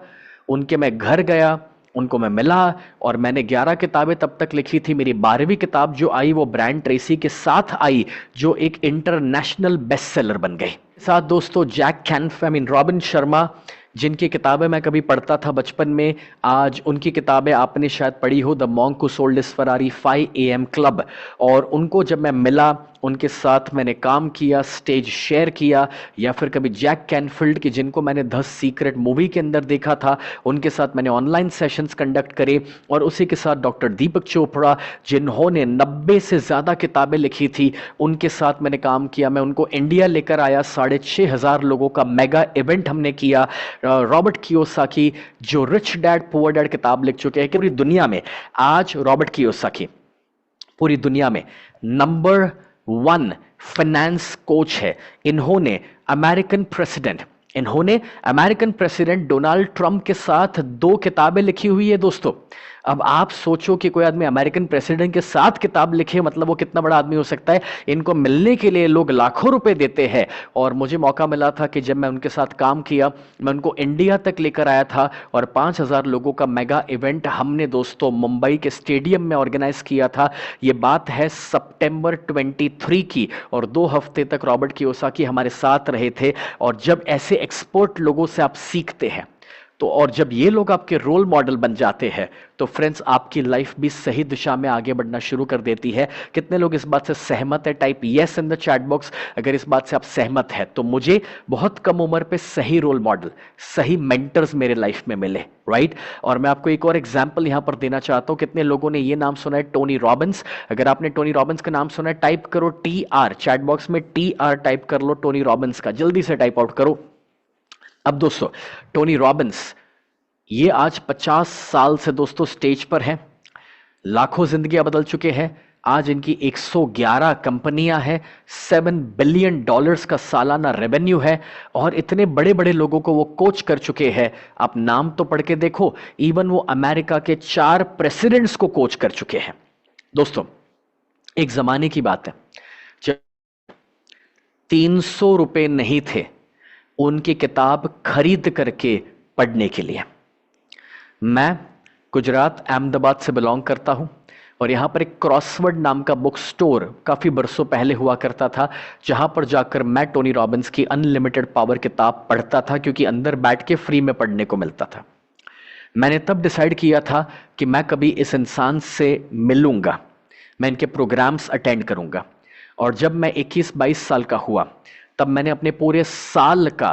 A: उनके मैं घर गया, उनको मैं मिला, और मैंने 11 किताबें तब तक लिखी थी। मेरी 12वीं किताब जो आई वो ब्रायन ट्रेसी के साथ आई, जो एक इंटरनेशनल बेस्ट सेलर बन गई। साथ दोस्तों Jack Canfield, I mean Robin Sharma, जिनकी किताबें मैं कभी पढ़ता था बचपन में, आज उनकी किताबें आपने शायद पढ़ी हो, the monk who sold his Ferrari, 5 AM club. और उनको जब मैं मिला, उनके साथ मैंने काम किया, स्टेज शेयर किया, या फिर कभी जैक कैनफील्ड की, जिनको मैंने द सीक्रेट मूवी के अंदर देखा था, उनके साथ मैंने ऑनलाइन सेशंस कंडक्ट करे। और उसी के साथ डॉक्टर दीपक चोपड़ा, जिन्होंने 90 से ज़्यादा किताबें लिखी थी, उनके साथ मैंने काम किया। मैं उनको इंडिया लेकर आया, 6,500 लोगों का मेगा इवेंट हमने किया। रॉबर्ट कियोसाकी, जो रिच डैड पुअर डैड किताब लिख चुके हैं, कि पूरी दुनिया में आज रॉबर्ट कियोसाकी पूरी दुनिया में नंबर 1 फाइनेंस कोच है। इन्होंने अमेरिकन प्रेसिडेंट डोनाल्ड ट्रंप के साथ 2 किताबें लिखी हुई है दोस्तों। अब आप सोचो कि कोई आदमी अमेरिकन प्रेसिडेंट के साथ किताब लिखे, मतलब वो कितना बड़ा आदमी हो सकता है। इनको मिलने के लिए लोग लाखों रुपए देते हैं। और मुझे मौका मिला था कि जब मैं उनके साथ काम किया, मैं उनको इंडिया तक लेकर आया था, और 5,000 लोगों का मेगा इवेंट हमने दोस्तों मुंबई के स्टेडियम में ऑर्गेनाइज किया था। ये बात है सितंबर 23 की, और 2 हफ्ते तक रॉबर्ट कियोसाकी हमारे साथ रहे थे। और जब ऐसे एक्सपर्ट लोगों से आप सीखते हैं, तो और जब ये लोग आपके रोल मॉडल बन जाते हैं, तो फ्रेंड्स आपकी लाइफ भी सही दिशा में आगे बढ़ना शुरू कर देती है। कितने लोग इस बात से सहमत है? Type yes in the chat box अगर इस बात से आप सहमत है। तो मुझे बहुत कम उम्र पे सही रोल मॉडल, सही मेंटर्स मेरे लाइफ में मिले, राइट। और मैं आपको एक और एग्जांपल यहां पर देना चाहता हूं। कितने लोगों ने ये नाम सुना है? Tony Robbins. अगर आपने टोनी रॉबिन्स का नाम सुना है, टाइप करो TR, चैट बॉक्स में TR टाइप कर लो टोनी रॉबिन्स का, जल्दी से टाइप आउट करो। अब दोस्तों टोनी रॉबिन्स ये आज 50 साल से दोस्तों स्टेज पर हैं, लाखों जिंदगियां बदल चुके हैं। आज इनकी 111 कंपनियां हैं, $7 बिलियन का सालाना रेवेन्यू है, और इतने बड़े बड़े लोगों को वो कोच कर चुके हैं। आप नाम तो पढ़ के देखो, इवन वो अमेरिका के 4 प्रेसिडेंट्स को कोच कर चुके हैं। दोस्तों एक जमाने की बात है जब 300 रुपए नहीं थे उनकी किताब खरीद करके पढ़ने के लिए। मैं गुजरात अहमदाबाद से बिलोंग करता हूं, और यहां पर एक क्रॉसवर्ड नाम का बुक स्टोर काफी बरसों पहले हुआ करता था, जहां पर जाकर मैं टोनी रॉबिन्स की अनलिमिटेड पावर किताब पढ़ता था, क्योंकि अंदर बैठ के फ्री में पढ़ने को मिलता था। मैंने तब डिसाइड किया था कि मैं कभी इस इंसान से मिलूंगा, मैं इनके प्रोग्राम्स अटेंड करूंगा। और जब मैं 21-22 साल का हुआ, तब मैंने अपने पूरे साल का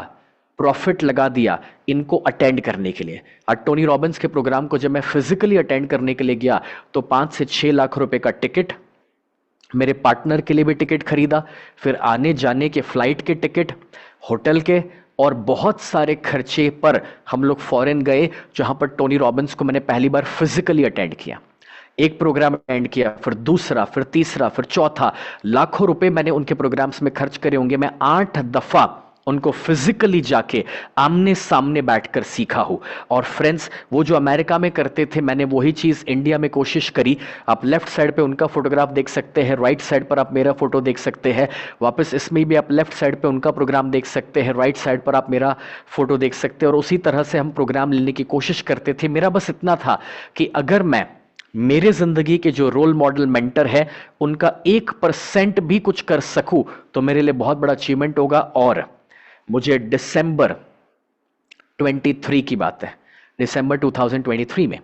A: प्रॉफिट लगा दिया इनको अटेंड करने के लिए। और टोनी रॉबिन्स के प्रोग्राम को जब मैं फिजिकली अटेंड करने के लिए गया, तो 5 से 6 लाख रुपए का टिकट, मेरे पार्टनर के लिए भी टिकट खरीदा, फिर आने जाने के फ्लाइट के टिकट, होटल के, और बहुत सारे खर्चे पर हम लोग फॉरेन गए, जहां पर टोनी रॉबिन्स को मैंने पहली बार फिजिकली अटेंड किया। एक प्रोग्राम अटेंड किया, फिर दूसरा, फिर तीसरा, फिर चौथा। लाखों रुपए मैंने उनके प्रोग्राम्स में खर्च करे होंगे। मैं 8 दफा उनको फिजिकली जाके आमने सामने बैठकर सीखा हूं। और फ्रेंड्स वो जो अमेरिका में करते थे, मैंने वही चीज इंडिया में कोशिश करी। आप लेफ्ट साइड पे उनका फोटोग्राफ देख सकते हैं, राइट साइड पर आप मेरा फोटो देख सकते हैं। वापस इसमें भी आप लेफ्ट साइड पे उनका प्रोग्राम देख सकते हैं, राइट साइड पर आप मेरा फोटो देख सकते हैं। और उसी तरह से हम प्रोग्राम लेने की कोशिश करते थे। मेरा बस इतना था कि अगर मैं मेरे जिंदगी के जो रोल मॉडल मेंटर है उनका 1% भी कुछ कर सकूं, तो मेरे लिए बहुत बड़ा अचीवमेंट होगा। और मुझे दिसंबर 23 की बात है, दिसंबर 2023 में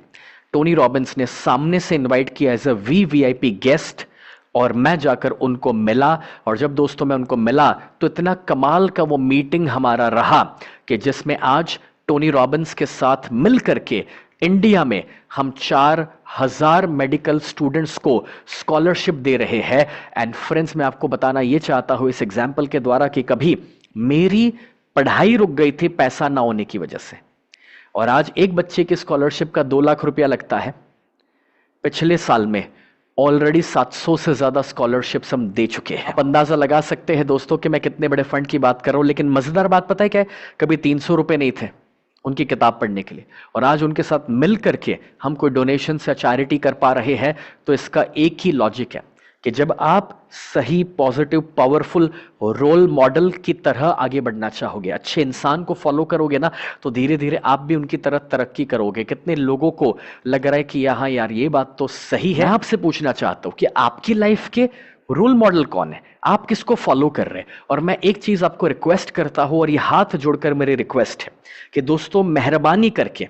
A: टोनी रॉबिन्स ने सामने से इनवाइट किया एज अ VVIP गेस्ट, और मैं जाकर उनको मिला। और जब दोस्तों मैं उनको मिला, तो इतना कमाल का वो मीटिंग हमारा रहा कि जिसमें आज टोनी रॉबिन्स के साथ मिल करके इंडिया में हम 4,000 मेडिकल स्टूडेंट्स को स्कॉलरशिप दे रहे हैं। एंड फ्रेंड्स मैं आपको बताना यह चाहता हूं इस एग्जाम्पल के द्वारा कि कभी मेरी पढ़ाई रुक गई थी पैसा ना होने की वजह से, और आज एक बच्चे की स्कॉलरशिप का 2 लाख रुपया लगता है। पिछले साल में ऑलरेडी 700 से ज्यादा स्कॉलरशिप्स हम दे चुके हैं। आप अंदाजा लगा सकते हैं दोस्तों कि मैं कितने बड़े फंड की बात कर रहा हूं। लेकिन मजेदार बात पता है क्या है, कभी 300 रुपए नहीं थे उनकी किताब पढ़ने के लिए, और आज उनके साथ मिल करके हम कोई डोनेशन या चैरिटी कर पा रहे हैं। तो इसका एक ही लॉजिक है कि जब आप सही, पॉजिटिव, पावरफुल रोल मॉडल की तरह आगे बढ़ना चाहोगे, अच्छे इंसान को फॉलो करोगे ना, तो धीरे धीरे आप भी उनकी तरह तरक्की करोगे। कितने लोगों को लग रहा है कि यहाँ यार ये बात तो सही है। मैं आपसे पूछना चाहता हूं कि आपकी लाइफ के रोल मॉडल कौन है, आप किसको फॉलो कर रहे हैं। और मैं एक चीज आपको रिक्वेस्ट करता हूं, और ये हाथ जोड़कर मेरी रिक्वेस्ट है कि दोस्तों मेहरबानी करके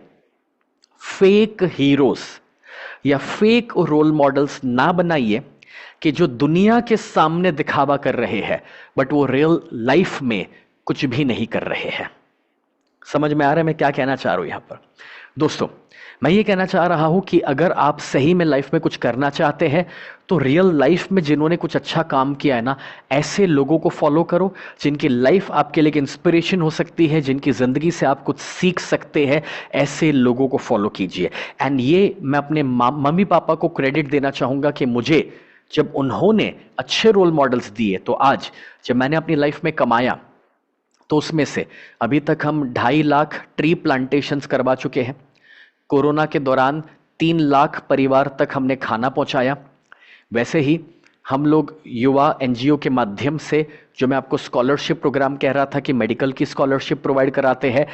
A: फेक हीरोज या फेक रोल मॉडल्स ना बनाइए कि जो दुनिया के सामने दिखावा कर रहे हैं बट वो रियल लाइफ में कुछ भी नहीं कर रहे हैं। समझ में आ रहा है मैं क्या कहना चाह रहा हूं यहां पर दोस्तों? मैं ये कहना चाह रहा हूं कि अगर आप सही में लाइफ में कुछ करना चाहते हैं तो रियल लाइफ में जिन्होंने कुछ अच्छा काम किया है ना, ऐसे लोगों को फॉलो करो जिनकी लाइफ आपके लिए इंस्पिरेशन हो सकती है, जिनकी जिंदगी से आप कुछ सीख सकते हैं। ऐसे लोगों को फॉलो कीजिए। एंड ये मैं अपने मम्मी पापा को क्रेडिट देना चाहूंगा कि मुझे जब उन्होंने अच्छे रोल मॉडल्स दिए, तो आज जब मैंने अपनी लाइफ में कमाया तो उसमें से अभी तक हम 2.5 लाख ट्री प्लांटेशंस करवा चुके हैं। कोरोना के दौरान 3 लाख परिवार तक हमने खाना पहुंचाया। वैसे ही हम लोग युवा एनजीओ के माध्यम से, जो मैं आपको स्कॉलरशिप प्रोग्राम कह रहा था कि मेडिकल की स्कॉलरशिप प्रोवाइड कराते हैं,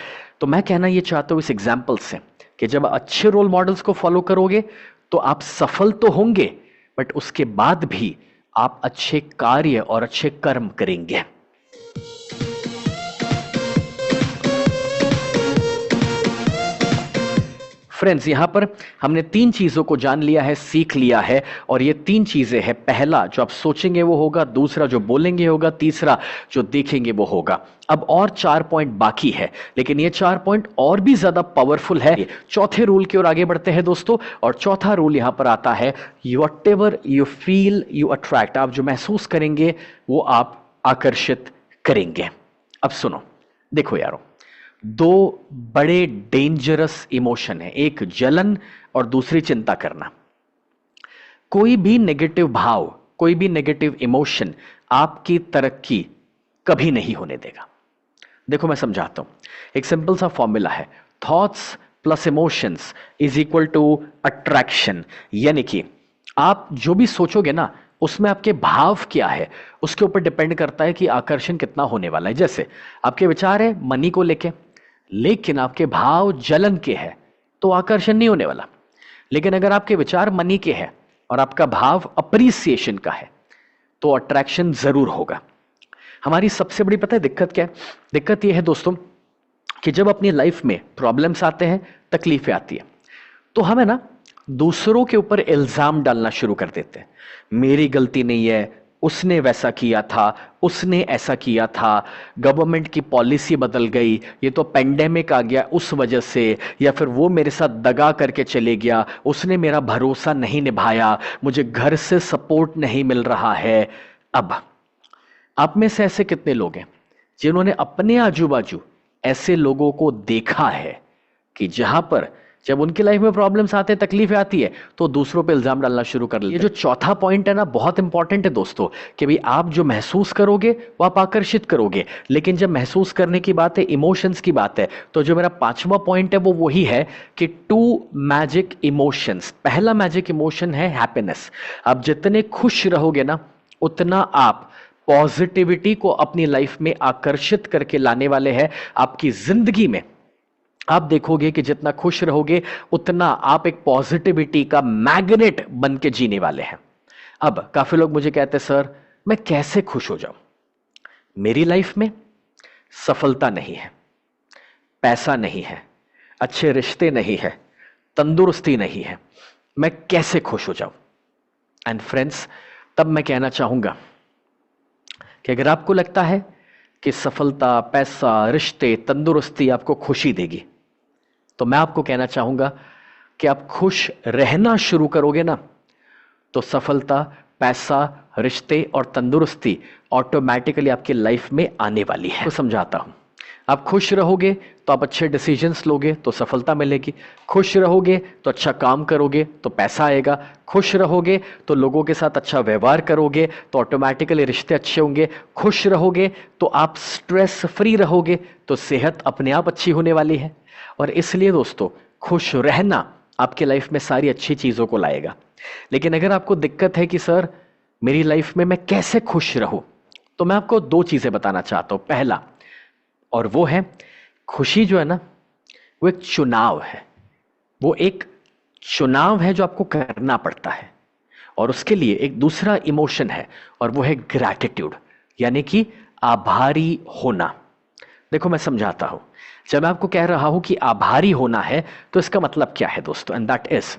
A: तो मैं कहना ये चाहता हूं इस एग्जाम्पल से कि जब अच्छे रोल मॉडल्स को फॉलो करोगे तो आप सफल तो होंगे, बट उसके बाद भी आप अच्छे कार्य और अच्छे कर्म करेंगे। फ्रेंड्स, यहां पर हमने 3 चीजों को जान लिया है, सीख लिया है, और ये 3 चीजें हैं। पहला, जो आप सोचेंगे वो होगा। दूसरा, जो बोलेंगे होगा। तीसरा, जो देखेंगे वो होगा। अब और 4 पॉइंट बाकी है, लेकिन ये 4 पॉइंट और भी ज्यादा पावरफुल है। चौथे रूल की ओर आगे बढ़ते हैं दोस्तों, और चौथा रूल यहां पर आता है, whatever you feel you attract. आप जो महसूस करेंगे वो आप आकर्षित करेंगे। अब सुनो, देखो यारो, 2 बड़े डेंजरस इमोशन है, एक जलन और दूसरी चिंता करना। कोई भी नेगेटिव भाव, कोई भी नेगेटिव इमोशन आपकी तरक्की कभी नहीं होने देगा। देखो मैं समझाता हूं, एक सिंपल सा फॉर्मूला है, thoughts plus emotions is equal to attraction. यानी कि आप जो भी सोचोगे ना, उसमें आपके भाव क्या है उसके ऊपर डिपेंड करता है कि आकर्षण कितना होने वाला है। जैसे आपके विचार है मनी को लेके, लेकिन आपके भाव जलन के हैं, तो आकर्षण नहीं होने वाला। लेकिन अगर आपके विचार मनी के हैं और आपका भाव अप्रिसिएशन का है, तो अट्रैक्शन जरूर होगा। हमारी सबसे बड़ी पता है दिक्कत क्या है? दिक्कत यह है दोस्तों कि जब अपनी लाइफ में प्रॉब्लम्स आते हैं, तकलीफें आती है, तो हमें ना दूसरों के ऊपर इल्जाम डालना शुरू कर देते हैं। मेरी गलती नहीं है, उसने वैसा किया था, उसने ऐसा किया था, गवर्नमेंट की पॉलिसी बदल गई, ये तो पेंडेमिक आ गया उस वजह से, या फिर वो मेरे साथ दगा करके चले गया, उसने मेरा भरोसा नहीं निभाया, मुझे घर से सपोर्ट नहीं मिल रहा है। अब आप में से ऐसे कितने लोग हैं जिन्होंने अपने आजू बाजू ऐसे लोगों को देखा है कि जहां पर जब उनकी लाइफ में प्रॉब्लम्स आते हैं, तकलीफें आती है, तो दूसरों पे इल्जाम डालना शुरू कर लेते हैं। ये जो चौथा पॉइंट है ना, बहुत इंपॉर्टेंट है दोस्तों, कि भाई आप जो महसूस करोगे वो आप आकर्षित करोगे। लेकिन जब महसूस करने की बात है, इमोशंस की बात है, तो जो मेरा 5वां पॉइंट है वो वही है कि 2 मैजिक इमोशंस। पहला मैजिक इमोशन है हैप्पीनेस। आप जितने खुश रहोगे ना, उतना आप पॉजिटिविटी को अपनी लाइफ में आकर्षित करके लाने वाले हैं। आपकी जिंदगी में आप देखोगे कि जितना खुश रहोगे, उतना आप एक पॉजिटिविटी का मैग्नेट बन के जीने वाले हैं। अब काफी लोग मुझे कहते हैं, सर मैं कैसे खुश हो जाऊं? मेरी लाइफ में सफलता नहीं है, पैसा नहीं है, अच्छे रिश्ते नहीं है, तंदुरुस्ती नहीं है, मैं कैसे खुश हो जाऊं? एंड फ्रेंड्स, तब मैं कहना चाहूंगा कि अगर आपको लगता है कि सफलता, पैसा, रिश्ते, तंदुरुस्ती आपको खुशी देगी, तो मैं आपको कहना चाहूंगा कि आप खुश रहना शुरू करोगे ना, तो सफलता, पैसा, रिश्ते और तंदुरुस्ती ऑटोमेटिकली आपकी लाइफ में आने वाली है। तो समझाता हूं, आप खुश रहोगे तो आप अच्छे डिसीजंस लोगे तो सफलता मिलेगी, खुश रहोगे तो अच्छा काम करोगे तो पैसा आएगा, खुश रहोगे तो लोगों के साथ अच्छा व्यवहार करोगे तो ऑटोमेटिकली रिश्ते अच्छे होंगे, खुश रहोगे तो आप स्ट्रेस फ्री रहोगे तो सेहत अपने आप अच्छी होने वाली है। और इसलिए दोस्तों, खुश रहना आपके लाइफ में सारी अच्छी चीजों को लाएगा। लेकिन अगर आपको दिक्कत है कि सर मेरी लाइफ में मैं कैसे खुश रहूं, तो मैं आपको दो चीजें बताना चाहता हूं। पहला, और वो है, खुशी जो है ना, वो एक चुनाव है। वो एक चुनाव है जो आपको करना पड़ता है। और उसके लिए एक दूसरा इमोशन है, और वो है ग्रैटिट्यूड, यानी कि आभारी होना। देखो मैं समझाता हूं। जब मैं आपको कह रहा हूं कि आभारी होना है, तो इसका मतलब क्या है दोस्तों? एंड दैट इज,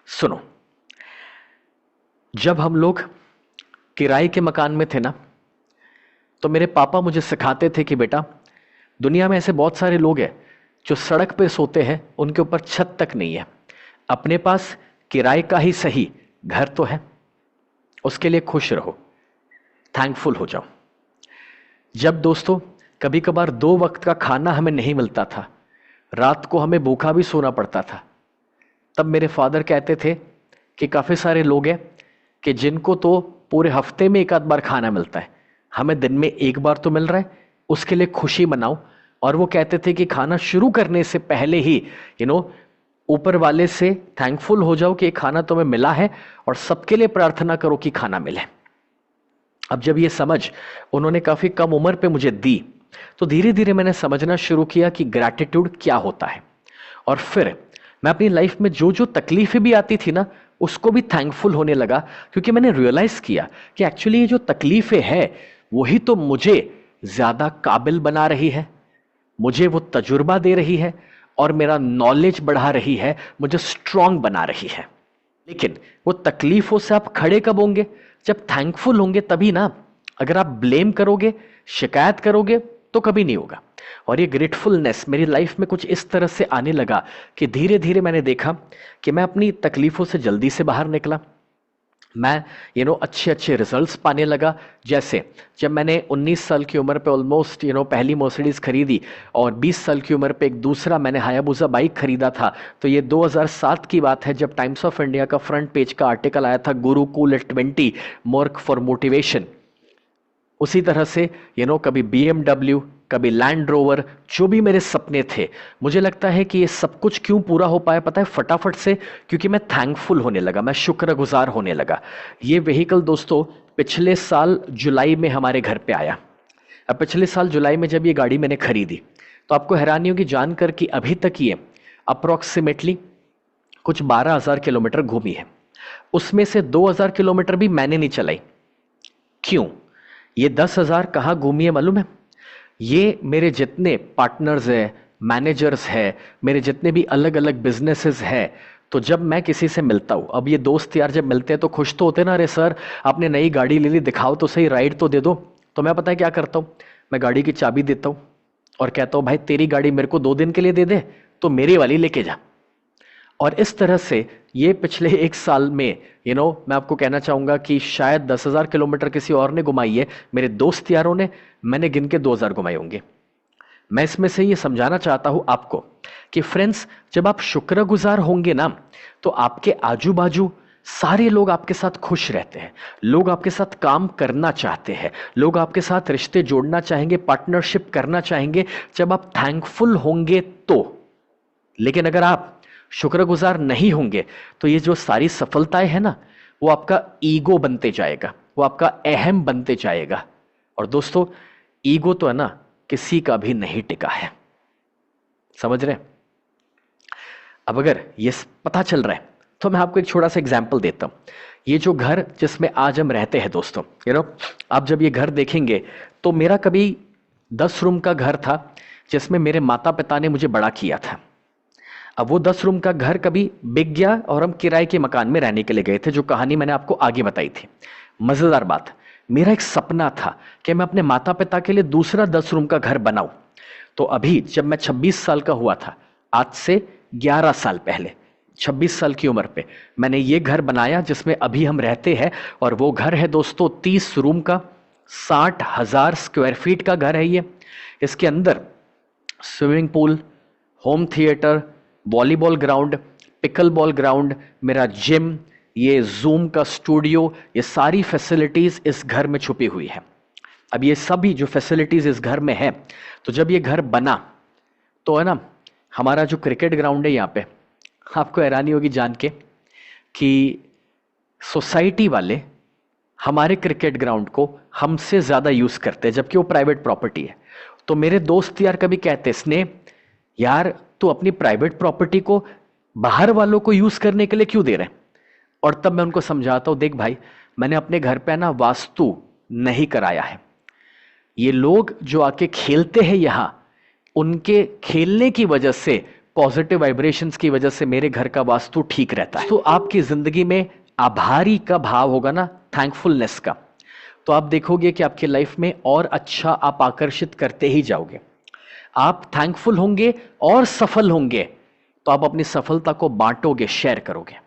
A: सुनो, जब हम लोग किराए के मकान में थे ना, तो मेरे पापा मुझे सिखाते थे कि बेटा, दुनिया में ऐसे बहुत सारे लोग हैं जो सड़क पे सोते हैं, उनके ऊपर छत तक नहीं है। अपने पास किराए का ही सही घर तो है, उसके लिए खुश रहो, थैंकफुल हो जाओ। जब दोस्तों कभी कभार 2 वक्त का खाना हमें नहीं मिलता था, रात को हमें भूखा भी सोना पड़ता था, तब मेरे फादर कहते थे कि काफी सारे लोग हैं कि जिनको तो पूरे हफ्ते में एक आध बार खाना मिलता है, हमें दिन में एक बार तो मिल रहा है, उसके लिए खुशी मनाओ। और वो कहते थे कि खाना शुरू करने से पहले ही ऊपर वाले से थैंकफुल हो जाओ कि ये खाना तुम्हें मिला है, और सबके लिए प्रार्थना करो कि खाना मिले। अब जब ये समझ उन्होंने काफी कम उम्र पे मुझे दी, तो धीरे धीरे मैंने समझना शुरू किया कि ग्रैटिट्यूड क्या होता है। और फिर मैं अपनी लाइफ में जो जो तकलीफें भी आती थी ना, उसको भी थैंकफुल होने लगा, क्योंकि मैंने रियलाइज किया कि एक्चुअली ये जो तकलीफें है, वही तो मुझे ज्यादा काबिल बना रही है, मुझे वो तजुर्बा दे रही है, और मेरा नॉलेज बढ़ा रही है, मुझे स्ट्रांग बना रही है। लेकिन वो तकलीफों से आप खड़े कब होंगे? जब थैंकफुल होंगे तभी ना। अगर आप ब्लेम करोगे, शिकायत करोगे, तो कभी नहीं होगा। और ये ग्रेटफुलनेस मेरी लाइफ में कुछ इस तरह से आने लगा कि धीरे धीरे मैंने देखा कि मैं अपनी तकलीफों से जल्दी से बाहर निकला। मैं अच्छे अच्छे रिजल्ट्स पाने लगा। जैसे जब मैंने 19 साल की उम्र पे ऑलमोस्ट पहली मर्सिडीज खरीदी, और 20 साल की उम्र पे एक दूसरा मैंने हायाबुसा बाइक खरीदा था। तो ये 2007 की बात है, जब टाइम्स ऑफ इंडिया का फ्रंट पेज का आर्टिकल आया था, Gurukul at 20 work for motivation. उसी तरह से कभी BMW, कभी लैंड रोवर, जो भी मेरे सपने थे, मुझे लगता है कि ये सब कुछ क्यों पूरा हो पाया पता है? फटाफट से, क्योंकि मैं थैंकफुल होने लगा, मैं शुक्रगुजार होने लगा। ये व्हीकल दोस्तों पिछले साल जुलाई में हमारे घर पे आया। अब पिछले साल जुलाई में जब ये गाड़ी मैंने खरीदी, तो आपको हैरानी होगी जानकर कि अभी तक ये अप्रोक्सीमेटली कुछ 12,000 किलोमीटर घूमी है। उसमें से 2,000 किलोमीटर भी मैंने नहीं चलाई। क्यों? ये 10,000 कहाँ घूमी है मालूम है? ये मेरे जितने पार्टनर्स है, मैनेजर्स है, मेरे जितने भी अलग अलग बिजनेसेस है, तो जब मैं किसी से मिलता हूं, अब ये दोस्त यार जब मिलते हैं तो खुश तो होते ना, अरे सर आपने नई गाड़ी ले ली, दिखाओ तो सही, राइड तो दे दो। तो मैं पता है क्या करता हूं? मैं गाड़ी की चाबी देता हूं और कहता हूं भाई तेरी गाड़ी मेरे को 2 दिन के लिए दे दे, तो मेरी वाली लेके जा। और इस तरह से ये पिछले 1 साल में मैं आपको कहना चाहूंगा कि शायद 10,000 किलोमीटर किसी और ने घुमाई है, मेरे दोस्त यारों ने, मैंने गिन के 2,000 घुमाए होंगे। मैं इसमें से ये समझाना चाहता हूं आपको कि फ्रेंड्स, जब आप शुक्रगुजार होंगे ना, तो आपके आजू बाजू सारे लोग आपके साथ खुश रहते हैं, लोग आपके साथ काम करना चाहते हैं, लोग आपके साथ रिश्ते जोड़ना चाहेंगे, पार्टनरशिप करना चाहेंगे, जब आप थैंकफुल होंगे तो। लेकिन अगर आप शुक्रगुजार नहीं होंगे, तो ये जो सारी सफलताएं है ना, वो आपका ईगो बनते जाएगा, वो आपका अहम बनते जाएगा। और दोस्तों, ईगो तो है ना, किसी का भी नहीं टिका है। समझ रहे हैं? अब अगर ये पता चल रहा है, तो मैं आपको एक छोटा सा एग्जाम्पल देता हूं। ये जो घर जिसमें आज हम रहते हैं दोस्तों, आप जब ये घर देखेंगे, तो मेरा कभी 10 रूम का घर था, जिसमें मेरे माता पिता ने मुझे बड़ा किया था। अब वो 10 रूम का घर कभी बिक गया और हम किराए के मकान में रहने के लिए गए थे, जो कहानी मैंने आपको आगे बताई थी। मजेदार बात, मेरा एक सपना था कि मैं अपने माता पिता के लिए दूसरा 10 रूम का घर बनाऊं। तो अभी जब मैं 26 साल का हुआ था, आज से 11 साल पहले, 26 साल की उम्र पे मैंने ये घर बनाया जिसमें अभी हम रहते हैं। और वो घर है दोस्तों 30 रूम का, 60,000 स्क्वायर फीट का घर है ये। इसके अंदर swimming pool, home theatre, volleyball ground, pickle ball ground, मेरा जिम, ये जूम का स्टूडियो, ये सारी फैसिलिटीज इस घर में छुपी हुई है। अब ये सभी जो फैसिलिटीज इस घर में है, तो जब ये घर बना तो है ना, हमारा जो क्रिकेट ग्राउंड है यहाँ पे, आपको हैरानी होगी जान के कि सोसाइटी वाले हमारे क्रिकेट ग्राउंड को हमसे ज्यादा यूज करते हैं, जबकि वो प्राइवेट प्रॉपर्टी है। तो मेरे दोस्त यार कभी कहते स्नेह यार तू अपनी प्राइवेट प्रॉपर्टी को बाहर वालों को यूज करने के लिए क्यों दे रहे हैं? और तब मैं उनको समझाता हूं, देख भाई मैंने अपने घर पे ना वास्तु नहीं कराया है, ये लोग जो आके खेलते हैं यहां, उनके खेलने की वजह से, पॉजिटिव वाइब्रेशंस की वजह से मेरे घर का वास्तु ठीक रहता है। तो आपकी जिंदगी में आभारी का भाव होगा ना, थैंकफुलनेस का, तो आप देखोगे कि आपकी लाइफ में और अच्छा आप आकर्षित करते ही जाओगे। आप थैंकफुल होंगे और सफल होंगे तो आप अपनी सफलता को बांटोगे, शेयर करोगे।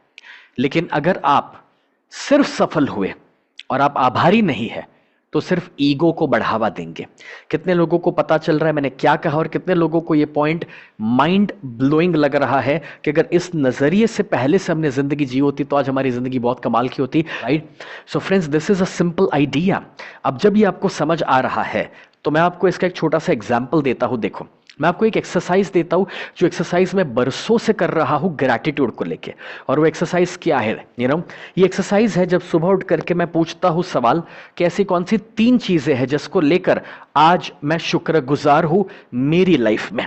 A: लेकिन अगर आप सिर्फ सफल हुए और आप आभारी नहीं है तो सिर्फ ईगो को बढ़ावा देंगे। कितने लोगों को पता चल रहा है मैंने क्या कहा, और कितने लोगों को यह पॉइंट माइंड ब्लोइंग लग रहा है कि अगर इस नजरिए से पहले से हमने जिंदगी जी होती तो आज हमारी जिंदगी बहुत कमाल की होती, right? So friends, this is a simple idea. अब जब ये आपको समझ आ रहा है तो मैं आपको इसका एक छोटा सा एग्जाम्पल देता हूं। देखो, मैं आपको एक एक्सरसाइज देता हूं, जो एक्सरसाइज मैं बरसों से कर रहा हूं ग्रैटिट्यूड को लेके। और वो एक्सरसाइज क्या है, ये एक्सरसाइज है जब सुबह उठ करके मैं पूछता हूं सवाल कि ऐसी कौन सी 3 चीजें हैं जिसको लेकर आज मैं शुक्रगुजार हूं मेरी लाइफ में।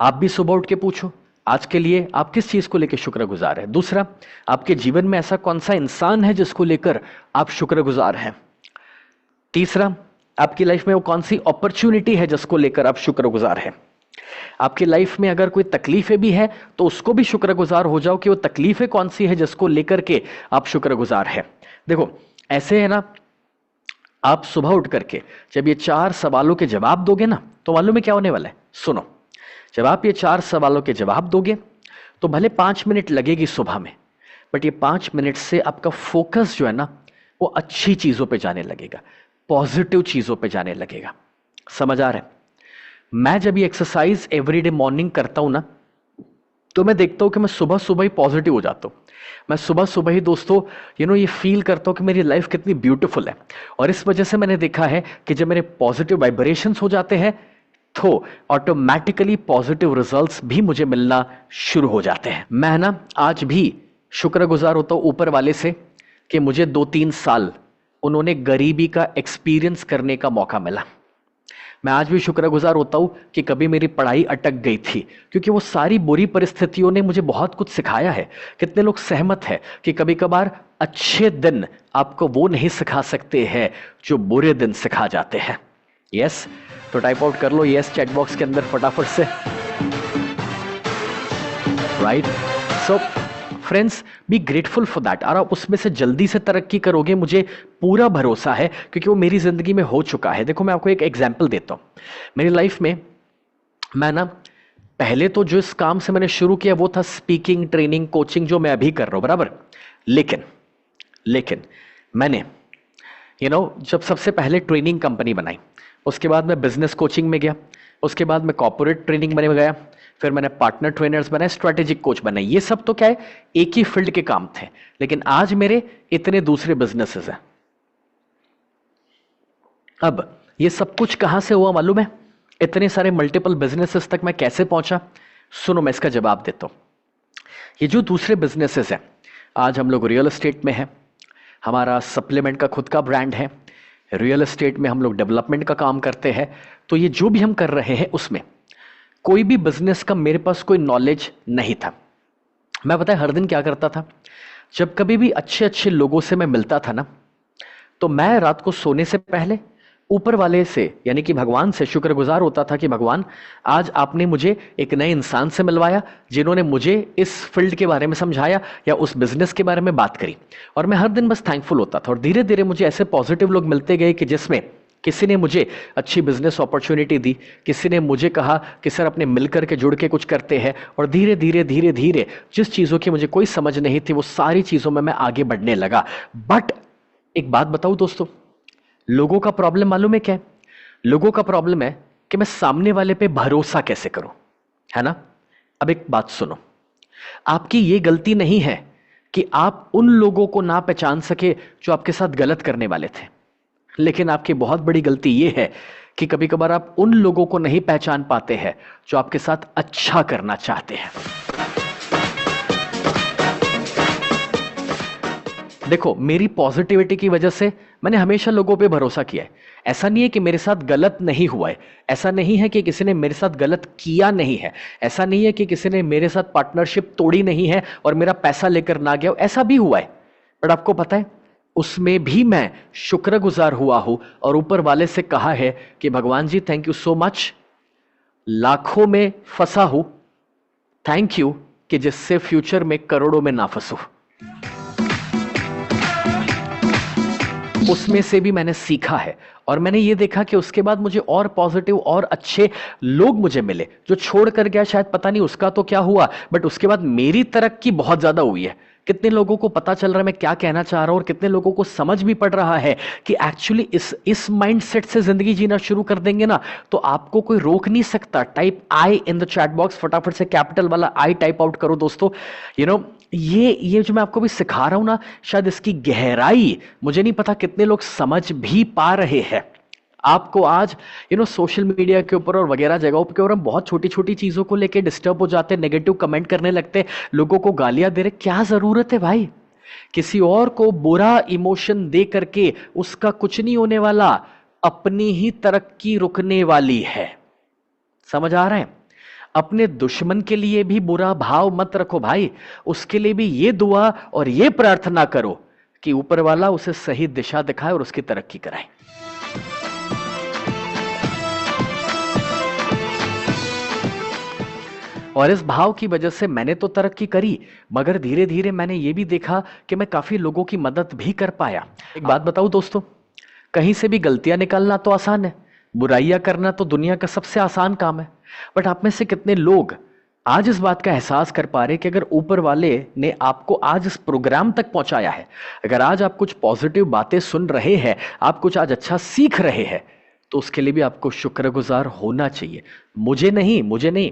A: आप भी सुबह उठ के पूछो आज के लिए आप किस चीज को लेकर शुक्रगुजार है। दूसरा, आपके जीवन में ऐसा कौन सा इंसान है जिसको लेकर आप शुक्रगुजार हैं। तीसरा, आपकी लाइफ में वो कौन सी अपॉर्चुनिटी है जिसको लेकर आप शुक्रगुजार हैं। आपकी लाइफ में अगर कोई तकलीफें भी है तो उसको भी शुक्रगुजार हो जाओ कि वो तकलीफें कौन सी है जिसको लेकर के आप शुक्रगुजार हैं। देखो ऐसे है ना, आप सुबह उठ करके जब ये 4 सवालों के जवाब दोगे ना तो मालूम है क्या होने वाला है। सुनो, जब आप ये 4 सवालों के जवाब दोगे तो भले 5 मिनट लगेगी सुबह में, बट ये 5 मिनट से आपका फोकस जो है ना वो अच्छी चीजों पे जाने लगेगा, पॉजिटिव चीजों पे जाने लगेगा। समझ आ रहा है? मैं जब ये एक्सरसाइज एवरीडे मॉर्निंग करता हूं ना तो मैं देखता हूं कि मैं सुबह सुबह ही पॉजिटिव हो जाता हूं। मैं सुबह सुबह ही दोस्तों ये फील करता हूं कि मेरी लाइफ कितनी ब्यूटीफुल है। और इस वजह से मैंने देखा है कि जब मेरे पॉजिटिव वाइब्रेशंस हो जाते हैं तो ऑटोमेटिकली पॉजिटिव रिजल्ट्स भी मुझे मिलना शुरू हो जाते हैं। मैं ना आज भी शुक्रगुजार होता हूं ऊपर वाले से कि मुझे 2-3 साल उन्होंने गरीबी का एक्सपीरियंस करने का मौका मिला। मैं आज भी शुक्रगुजार होता हूं कि कभी मेरी पढ़ाई अटक गई थी, क्योंकि वो सारी बुरी परिस्थितियों ने मुझे बहुत कुछ सिखाया है। कितने लोग सहमत है कि कभी कभार अच्छे दिन आपको वो नहीं सिखा सकते हैं जो बुरे दिन सिखा जाते हैं। यस, तो टाइप आउट कर लो यस चैट बॉक्स के अंदर फटाफट से, right? So friends, be grateful for that. और आप उसमें से जल्दी से तरक्की करोगे, मुझे पूरा भरोसा है, क्योंकि वो मेरी जिंदगी में हो चुका है। देखो मैं आपको एक एग्जांपल देता हूं। मेरी लाइफ में मैं ना पहले तो जो इस काम से मैंने शुरू किया वो था स्पीकिंग, ट्रेनिंग, कोचिंग, जो मैं अभी कर रहा हूं, बराबर। लेकिन मैंने जब सबसे पहले ट्रेनिंग कंपनी बनाई, उसके बाद मैं बिजनेस कोचिंग में गया, उसके बाद मैं कॉर्पोरेट ट्रेनिंग में गया, फिर मैंने पार्टनर ट्रेनर्स बनाए, स्ट्रेटेजिक कोच बनाए। ये सब तो क्या है, एक ही फील्ड के काम थे। लेकिन आज मेरे इतने दूसरे बिजनेसेस हैं। अब ये सब कुछ कहां से हुआ मालूम है? इतने सारे मल्टीपल बिजनेसेस तक मैं कैसे पहुंचा? सुनो, मैं इसका जवाब देता हूं। ये जो दूसरे बिजनेसेस हैं, आज हम लोग रियल एस्टेट में हैं, हमारा सप्लीमेंट का खुद का ब्रांड है, रियल एस्टेट में हम लोग डेवलपमेंट का काम करते हैं। तो ये जो भी हम कर रहे हैं उसमें कोई भी बिजनेस का मेरे पास कोई नॉलेज नहीं था। मैं पता है हर दिन क्या करता था, जब कभी भी अच्छे अच्छे लोगों से मैं मिलता था ना, तो मैं रात को सोने से पहले ऊपर वाले से यानी कि भगवान से शुक्रगुजार होता था कि भगवान आज आपने मुझे एक नए इंसान से मिलवाया जिन्होंने मुझे इस फील्ड के बारे में समझाया या उस बिजनेस के बारे में बात करी। और मैं हर दिन बस थैंकफुल होता था। और धीरे धीरे मुझे ऐसे पॉजिटिव लोग मिलते गए कि जिसमें किसी ने मुझे अच्छी बिजनेस अपॉर्चुनिटी दी, किसी ने मुझे कहा कि सर अपने मिलकर के जुड़ के कुछ करते हैं। और धीरे धीरे धीरे धीरे जिस चीज़ों की मुझे कोई समझ नहीं थी वो सारी चीज़ों में मैं आगे बढ़ने लगा। बट एक बात बताऊं दोस्तों, लोगों का प्रॉब्लम मालूम है क्या है? लोगों का प्रॉब्लम है कि मैं सामने वाले पे भरोसा कैसे करूं, है ना? अब एक बात सुनो, आपकी यह गलती नहीं है कि आप उन लोगों को ना पहचान सके जो आपके साथ गलत करने वाले थे, लेकिन आपकी बहुत बड़ी गलती यह है कि कभी कभार आप उन लोगों को नहीं पहचान पाते हैं जो आपके साथ अच्छा करना चाहते हैं। देखो, मेरी पॉजिटिविटी की वजह से मैंने हमेशा लोगों पे भरोसा किया है। ऐसा नहीं है कि मेरे साथ गलत नहीं हुआ है, ऐसा नहीं है कि किसी ने मेरे साथ गलत किया नहीं है, ऐसा नहीं है कि किसी ने मेरे साथ पार्टनरशिप तोड़ी नहीं है और मेरा पैसा लेकर ना गया, ऐसा भी हुआ है। बट आपको पता है, उसमें भी मैं शुक्रगुजार हुआ हूं और ऊपर वाले से कहा है कि भगवान जी थैंक यू सो मच, लाखों में फंसा हूं, थैंक यू कि जिससे फ्यूचर में करोड़ों में ना फंसू। उसमें से भी मैंने सीखा है और मैंने ये देखा कि उसके बाद मुझे और पॉजिटिव और अच्छे लोग मुझे मिले। जो छोड़ कर गया शायद पता नहीं उसका तो क्या हुआ, बट उसके बाद मेरी तरक्की बहुत ज्यादा हुई है। कितने लोगों को पता चल रहा है मैं क्या कहना चाह रहा हूं और कितने लोगों को समझ भी पड़ रहा है कि एक्चुअली इस माइंडसेट से जिंदगी जीना शुरू कर देंगे ना तो आपको कोई रोक नहीं सकता। Type I in the chat box, फटाफट से कैपिटल वाला आई टाइप आउट करो दोस्तों। ये जो मैं आपको भी सिखा रहा हूं ना, शायद इसकी गहराई मुझे नहीं पता कितने लोग समझ भी पा रहे हैं। आपको आज सोशल मीडिया के ऊपर और वगैरह जगहों के ऊपर हम बहुत छोटी छोटी चीजों को लेके डिस्टर्ब हो जाते हैं, नेगेटिव कमेंट करने लगते, लोगों को गालियां दे रहे। क्या जरूरत है भाई? किसी और को बुरा इमोशन दे करके उसका कुछ नहीं होने वाला, अपनी ही तरक्की रुकने वाली है। समझ आ रहा है? अपने दुश्मन के लिए भी बुरा भाव मत रखो भाई, उसके लिए भी ये दुआ और ये प्रार्थना करो कि ऊपर वाला उसे सही दिशा दिखाए और उसकी तरक्की कराए। और इस भाव की वजह से मैंने तो तरक्की करी, मगर धीरे धीरे मैंने ये भी देखा कि मैं काफी लोगों की मदद भी कर पाया। एक बात बताऊं दोस्तों, कहीं से भी गलतियां निकालना तो आसान है, बुराइयां करना तो दुनिया का सबसे आसान काम है। बट आप में से कितने लोग आज इस बात का एहसास कर पा रहे कि अगर ऊपर वाले ने आपको आज इस प्रोग्राम तक पहुंचाया है, अगर आज आप कुछ पॉजिटिव बातें सुन रहे हैं, आप कुछ आज अच्छा सीख रहे हैं, तो उसके लिए भी आपको शुक्रगुजार होना चाहिए। मुझे नहीं,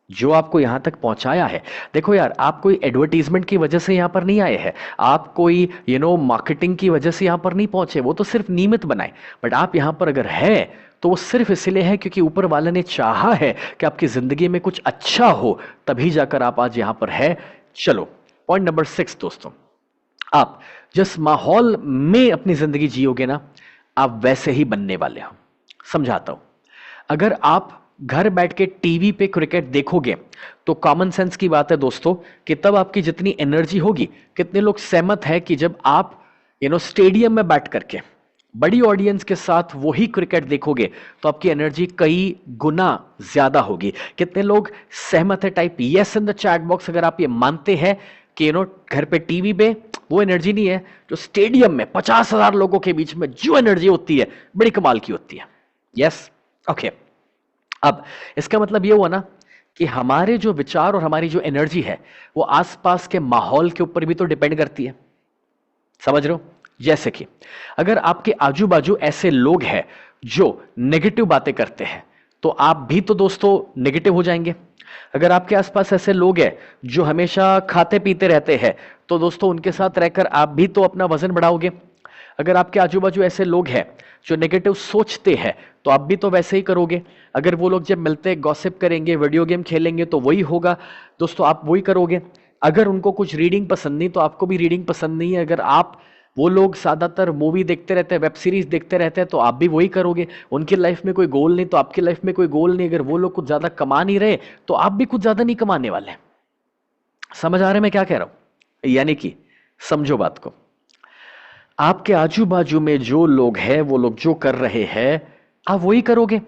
A: जो आपको यहां तक पहुंचाया है। देखो यार, आप कोई एडवर्टीजमेंट की वजह से यहां पर नहीं आए हैं, आप कोई मार्केटिंग की वजह से यहां पर नहीं पहुंचे, वो तो सिर्फ निमित्त बनाए। बट आप यहां पर अगर है तो वो सिर्फ इसलिए है क्योंकि ऊपर वाले ने चाहा है कि आपकी जिंदगी में कुछ अच्छा हो, तभी जाकर आप आज यहां पर है। चलो पॉइंट नंबर 6 दोस्तों, आप जिस माहौल में अपनी जिंदगी जियोगे ना, आप वैसे ही बनने वाले हो। समझाता हूं, अगर आप घर बैठ के टीवी पे क्रिकेट देखोगे तो कॉमन सेंस की बात है दोस्तों कि तब आपकी जितनी एनर्जी होगी, कितने लोग सहमत है कि जब आप स्टेडियम में बैठ करके बड़ी ऑडियंस के साथ वही क्रिकेट देखोगे तो आपकी एनर्जी कई गुना ज्यादा होगी? कितने लोग सहमत है? Type yes in the chat box अगर आप ये मानते हैं कि घर पे टीवी पे वो एनर्जी नहीं है जो स्टेडियम में 50,000 लोगों के बीच में जो एनर्जी होती है, बड़ी कमाल की होती है। Yes, okay. अब इसका मतलब ये हुआ ना कि हमारे जो विचार और हमारी जो एनर्जी है वो आसपास के माहौल के ऊपर भी तो डिपेंड करती है। समझ रहे हो? जैसे कि अगर आपके आजू बाजू ऐसे लोग हैं जो नेगेटिव बातें करते हैं तो आप भी तो दोस्तों नेगेटिव हो जाएंगे। अगर आपके आसपास ऐसे लोग हैं जो हमेशा खाते पीते रहते हैं तो दोस्तों उनके साथ रहकर आप भी तो अपना वजन बढ़ाओगे। अगर आपके आजू बाजू ऐसे लोग हैं जो नेगेटिव सोचते हैं तो आप भी तो वैसे ही करोगे। अगर वो लोग जब मिलते हैं गॉसिप करेंगे, वीडियो गेम खेलेंगे तो वही होगा दोस्तों, आप वही करोगे। अगर उनको कुछ रीडिंग पसंद नहीं तो आपको भी रीडिंग पसंद नहीं है। अगर वो लोग ज्यादातर मूवी देखते रहते हैं, वेब सीरीज देखते रहते हैं तो आप भी वही करोगे। उनकी लाइफ में कोई गोल नहीं तो आपकी लाइफ में कोई गोल नहीं। अगर वो लोग कुछ ज्यादा कमा नहीं रहे तो आप भी कुछ ज्यादा नहीं कमाने वाले। समझ आ रहा है मैं क्या कह रहा हूं? यानी कि समझो बात को, आपके आजू बाजू में जो लोग हैं वो लोग जो कर रहे हैं आप वही करोगे।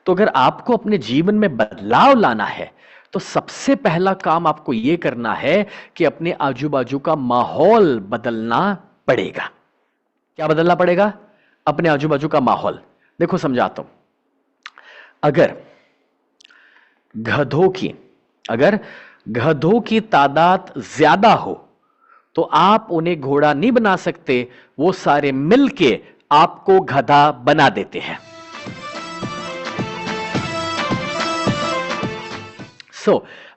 A: तो अगर आपको अपने जीवन में बदलाव लाना है तो सबसे पहला काम आपको यह करना है कि अपने आजू बाजू का माहौल बदलना पड़ेगा। क्या बदलना पड़ेगा? अपने आजू बाजू का माहौल। देखो समझाता हूं, अगर गधों की तादाद ज्यादा हो तो आप उन्हें घोड़ा नहीं बना सकते, वो सारे मिलके आपको गधा बना देते हैं।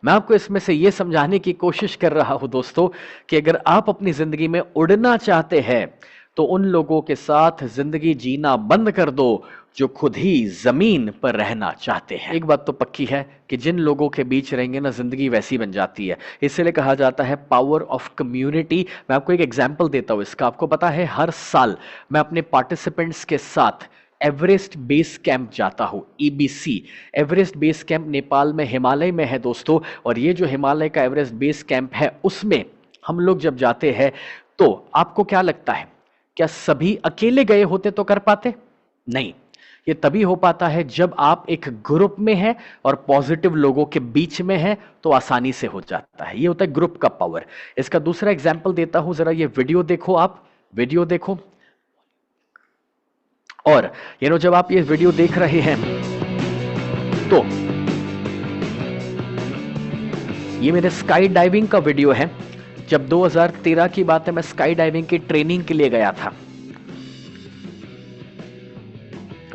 A: मैं आपको इसमें से यह समझाने की कोशिश कर रहा हूं दोस्तों कि अगर आप अपनी जिंदगी में उड़ना चाहते हैं तो उन लोगों के साथ जिंदगी जीना बंद कर दो जो खुद ही जमीन पर रहना चाहते हैं। एक बात तो पक्की है कि जिन लोगों के बीच रहेंगे ना, जिंदगी वैसी बन जाती है। इसलिए कहा जाता है पावर ऑफ कम्युनिटी। मैं आपको एक एग्जांपल देता हूं इसका। आपको पता है हर साल मैं अपने पार्टिसिपेंट्स के साथ एवरेस्ट बेस कैंप जाता हूं, EBC. Everest base camp Nepal में, हिमालय में है दोस्तों। और ये जो हिमालय का एवरेस्ट बेस कैंप है उसमें हम लोग जब जाते हैं तो आपको क्या लगता है, क्या सभी अकेले गए होते तो कर पाते? नहीं। ये तभी हो पाता है जब आप एक ग्रुप में हैं और पॉजिटिव लोगों के बीच में हैं, तो आसानी से हो जाता है। ये होता है ग्रुप का पावर। इसका दूसरा एग्जाम्पल देता हूं, जरा ये वीडियो देखो, आप वीडियो देखो। और जब आप ये वीडियो देख रहे हैं तो ये मेरे स्काई डाइविंग का वीडियो है। जब 2013 की बात है, मैं स्काई डाइविंग की ट्रेनिंग के लिए गया था।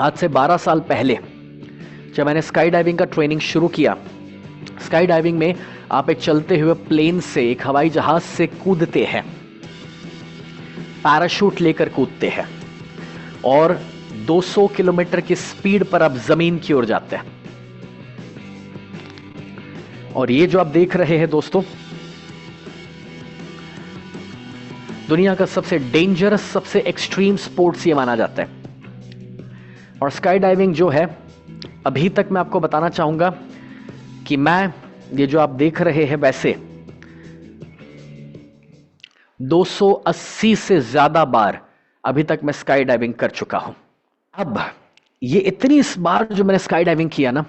A: आज से 12 साल पहले जब मैंने स्काई डाइविंग का ट्रेनिंग शुरू किया। स्काई डाइविंग में आप एक चलते हुए प्लेन से, एक हवाई जहाज से कूदते हैं, पैराशूट लेकर कूदते हैं और 200 किलोमीटर की स्पीड पर आप जमीन की ओर जाते हैं। और ये जो आप देख रहे हैं दोस्तों, दुनिया का सबसे डेंजरस, सबसे एक्सट्रीम स्पोर्ट्स ये माना जाता है। और स्काई डाइविंग जो है, अभी तक मैं आपको बताना चाहूंगा कि मैं ये जो आप देख रहे हैं वैसे 280 से ज्यादा बार अभी तक मैं स्काई डाइविंग कर चुका हूं। अब ये इतनी इस बार जो मैंने स्काई डाइविंग किया ना,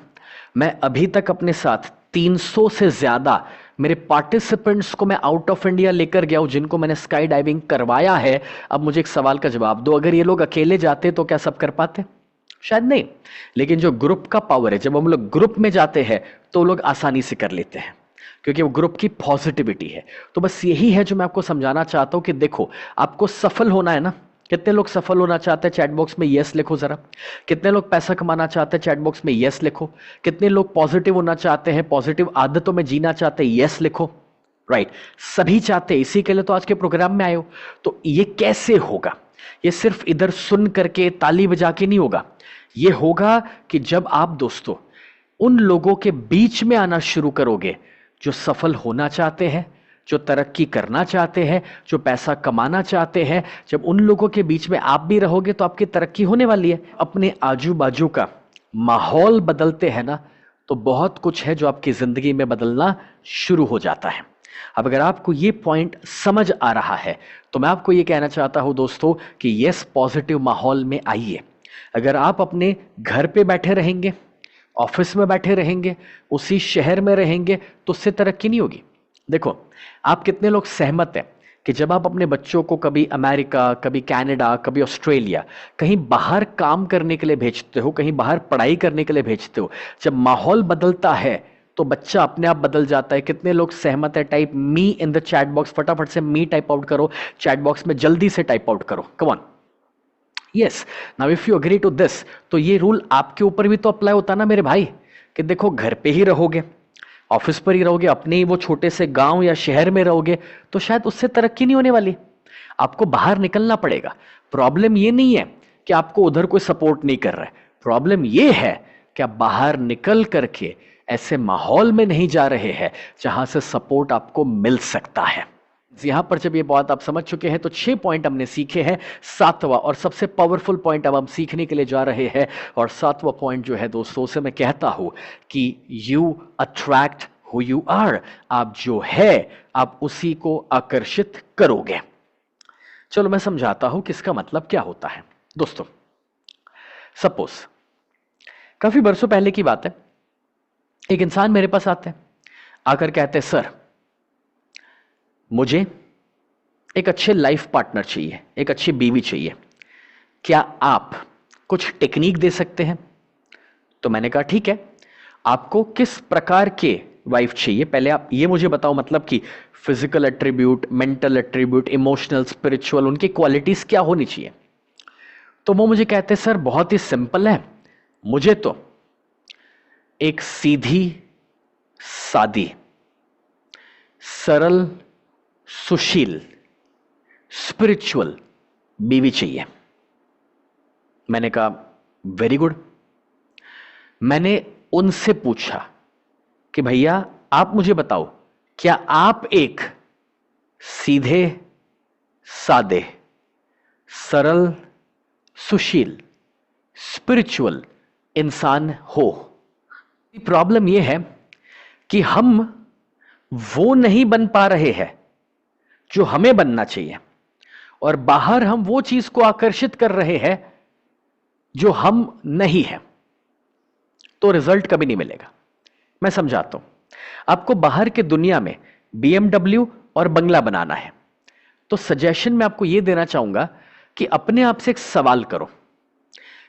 A: मैं अभी तक अपने साथ 300 से ज्यादा मेरे पार्टिसिपेंट्स को मैं आउट ऑफ इंडिया लेकर गया हूं, जिनको मैंने स्काई डाइविंग करवाया है। अब मुझे एक सवाल का जवाब दो, अगर ये लोग अकेले जाते तो क्या सब कर पाते? शायद नहीं। लेकिन जो ग्रुप का पावर है, जब हम लोग ग्रुप में जाते हैं तो लोग आसानी से कर लेते हैं, क्योंकि वो ग्रुप की पॉजिटिविटी है। तो बस यही है जो मैं आपको समझाना चाहता हूं कि देखो, आपको सफल होना है ना। कितने लोग सफल होना चाहते हैं? चैट बॉक्स में यस लिखो जरा। कितने लोग पैसा कमाना चाहते हैं? चैट बॉक्स में यस लिखो। कितने लोग पॉजिटिव होना चाहते हैं, पॉजिटिव आदतों में जीना चाहते हैं? यस लिखो। राइट, सभी चाहते हैं, इसी के लिए तो आज के प्रोग्राम में आए हो। तो ये कैसे होगा? ये सिर्फ इधर सुन करके, ताली बजा के नहीं होगा। ये होगा कि जब आप दोस्तों उन लोगों के बीच में आना शुरू करोगे जो सफल होना चाहते हैं, जो तरक्की करना चाहते हैं, जो पैसा कमाना चाहते हैं। जब उन लोगों के बीच में आप भी रहोगे तो आपकी तरक्की होने वाली है। अपने आजू बाजू का माहौल बदलते हैं ना, तो बहुत कुछ है जो आपकी जिंदगी में बदलना शुरू हो जाता है। अब अगर आपको ये पॉइंट समझ आ रहा है तो मैं आपको ये कहना चाहता हूं दोस्तों कि यस, पॉजिटिव माहौल में आइए। अगर आप अपने घर पे बैठे रहेंगे, ऑफिस में बैठे रहेंगे, उसी शहर में रहेंगे, तो उससे तरक्की नहीं होगी। देखो, आप कितने लोग सहमत हैं कि जब आप अपने बच्चों को कभी अमेरिका, कभी कनाडा, कभी ऑस्ट्रेलिया, कहीं बाहर काम करने के लिए भेजते हो, कहीं बाहर पढ़ाई करने के लिए भेजते हो, जब माहौल बदलता है तो बच्चा अपने आप बदल जाता है। कितने लोग सहमत है? Type me in the chat box. फटाफट से मी टाइप आउट करो चैट बॉक्स में, जल्दी से टाइप आउट करो। Come on, yes. Now if you agree to this, तो ये रूल आपके ऊपर भी तो अप्लाई होता ना मेरे भाई, कि देखो घर पे ही रहोगे, ऑफिस पर ही रहोगे, अपने ही वो छोटे से गांव या शहर में रहोगे, तो शायद उससे तरक्की नहीं होने वाली। आपको बाहर निकलना पड़ेगा। प्रॉब्लम ये नहीं है कि आपको उधर कोई सपोर्ट नहीं कर रहा है, प्रॉब्लम ये है कि आप बाहर निकल करके ऐसे माहौल में नहीं जा रहे हैं जहां से सपोर्ट आपको मिल सकता है। यहां पर जब ये बात आप समझ चुके हैं तो 6 पॉइंट हमने सीखे हैं। 7वां और सबसे पावरफुल पॉइंट अब हम सीखने के लिए जा रहे हैं। और 7वां पॉइंट जो है दोस्तों, उसे मैं कहता हूं कि you attract who you are. आप जो है, आप उसी को आकर्षित करोगे। चलो मैं समझाता हूं कि इसका मतलब क्या होता है। दोस्तों, सपोज काफी बरसों पहले की बात है, एक इंसान मेरे पास आते हैं, आकर कहते हैं, सर मुझे एक अच्छे लाइफ पार्टनर चाहिए, एक अच्छी बीवी चाहिए, क्या आप कुछ टेक्निक दे सकते हैं? तो मैंने कहा ठीक है, आपको किस प्रकार के वाइफ चाहिए पहले आप ये मुझे बताओ, मतलब कि physical attribute, mental attribute, emotional, spiritual, उनकी क्वालिटीज क्या होनी चाहिए। तो वो मुझे कहते सर बहुत ही सिंपल है, मुझे तो एक सीधी सादी सरल सुशील स्पिरिचुअल बीवी चाहिए। मैंने कहा वेरी गुड। मैंने उनसे पूछा कि भैया आप मुझे बताओ, क्या आप एक सीधे सादे सरल सुशील स्पिरिचुअल इंसान हो? प्रॉब्लम यह है कि हम वो नहीं बन पा रहे हैं जो हमें बनना चाहिए, और बाहर हम वो चीज को आकर्षित कर रहे हैं जो हम नहीं हैं, तो रिजल्ट कभी नहीं मिलेगा। मैं समझाता हूं। आपको बाहर के दुनिया में BMW और बंगला बनाना है, तो सजेशन मैं आपको यह देना चाहूंगा कि अपने आप से एक सवाल करो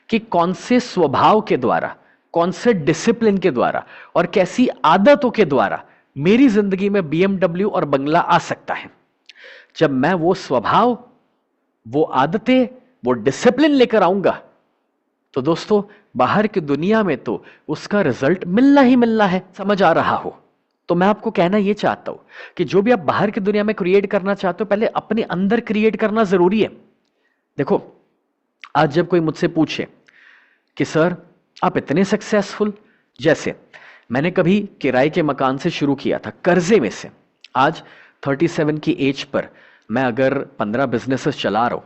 A: कि कौन से स्वभाव के द्वारा, कौन से डिसिप्लिन के द्वारा और कैसी आदतों के द्वारा मेरी जिंदगी में BMW और बंगला आ सकता है। जब मैं वो स्वभाव, वो आदतें, वो डिसिप्लिन लेकर आऊंगा, तो दोस्तों बाहर की दुनिया में तो उसका रिजल्ट मिलना ही मिलना है। समझ आ रहा हो? तो मैं आपको कहना यह चाहता हूं कि जो भी आप बाहर की दुनिया में क्रिएट करना चाहते हो, पहले अपने अंदर क्रिएट करना जरूरी है। देखो, आज जब कोई मुझसे पूछे कि सर आप इतने सक्सेसफुल, जैसे मैंने कभी किराए के मकान से शुरू किया था, कर्जे में से, आज 37 की एज पर मैं अगर 15 बिजनेसेस चला रहा हूं,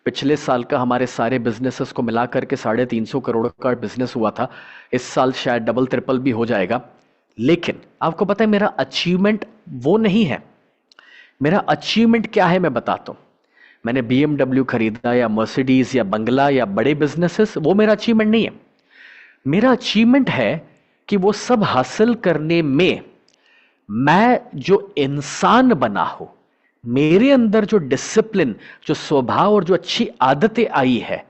A: पिछले साल का हमारे सारे बिजनेसेस को मिला करके 350 करोड़ का बिजनेस हुआ था। इस साल शायद डबल ट्रिपल भी हो जाएगा। लेकिन आपको पता है मेरा अचीवमेंट वो नहीं है। मेरा अचीवमेंट क्या है मैं बताता हूं। मैंने BMW खरीदा या मर्सिडीज या बंगला या बड़े बिजनेसेस, वो मेरा अचीवमेंट नहीं है। मेरा अचीवमेंट है कि वो सब हासिल करने में मैं जो इंसान बना हूं, मेरे अंदर जो डिसिप्लिन, जो स्वभाव और जो अच्छी आदतें आई है,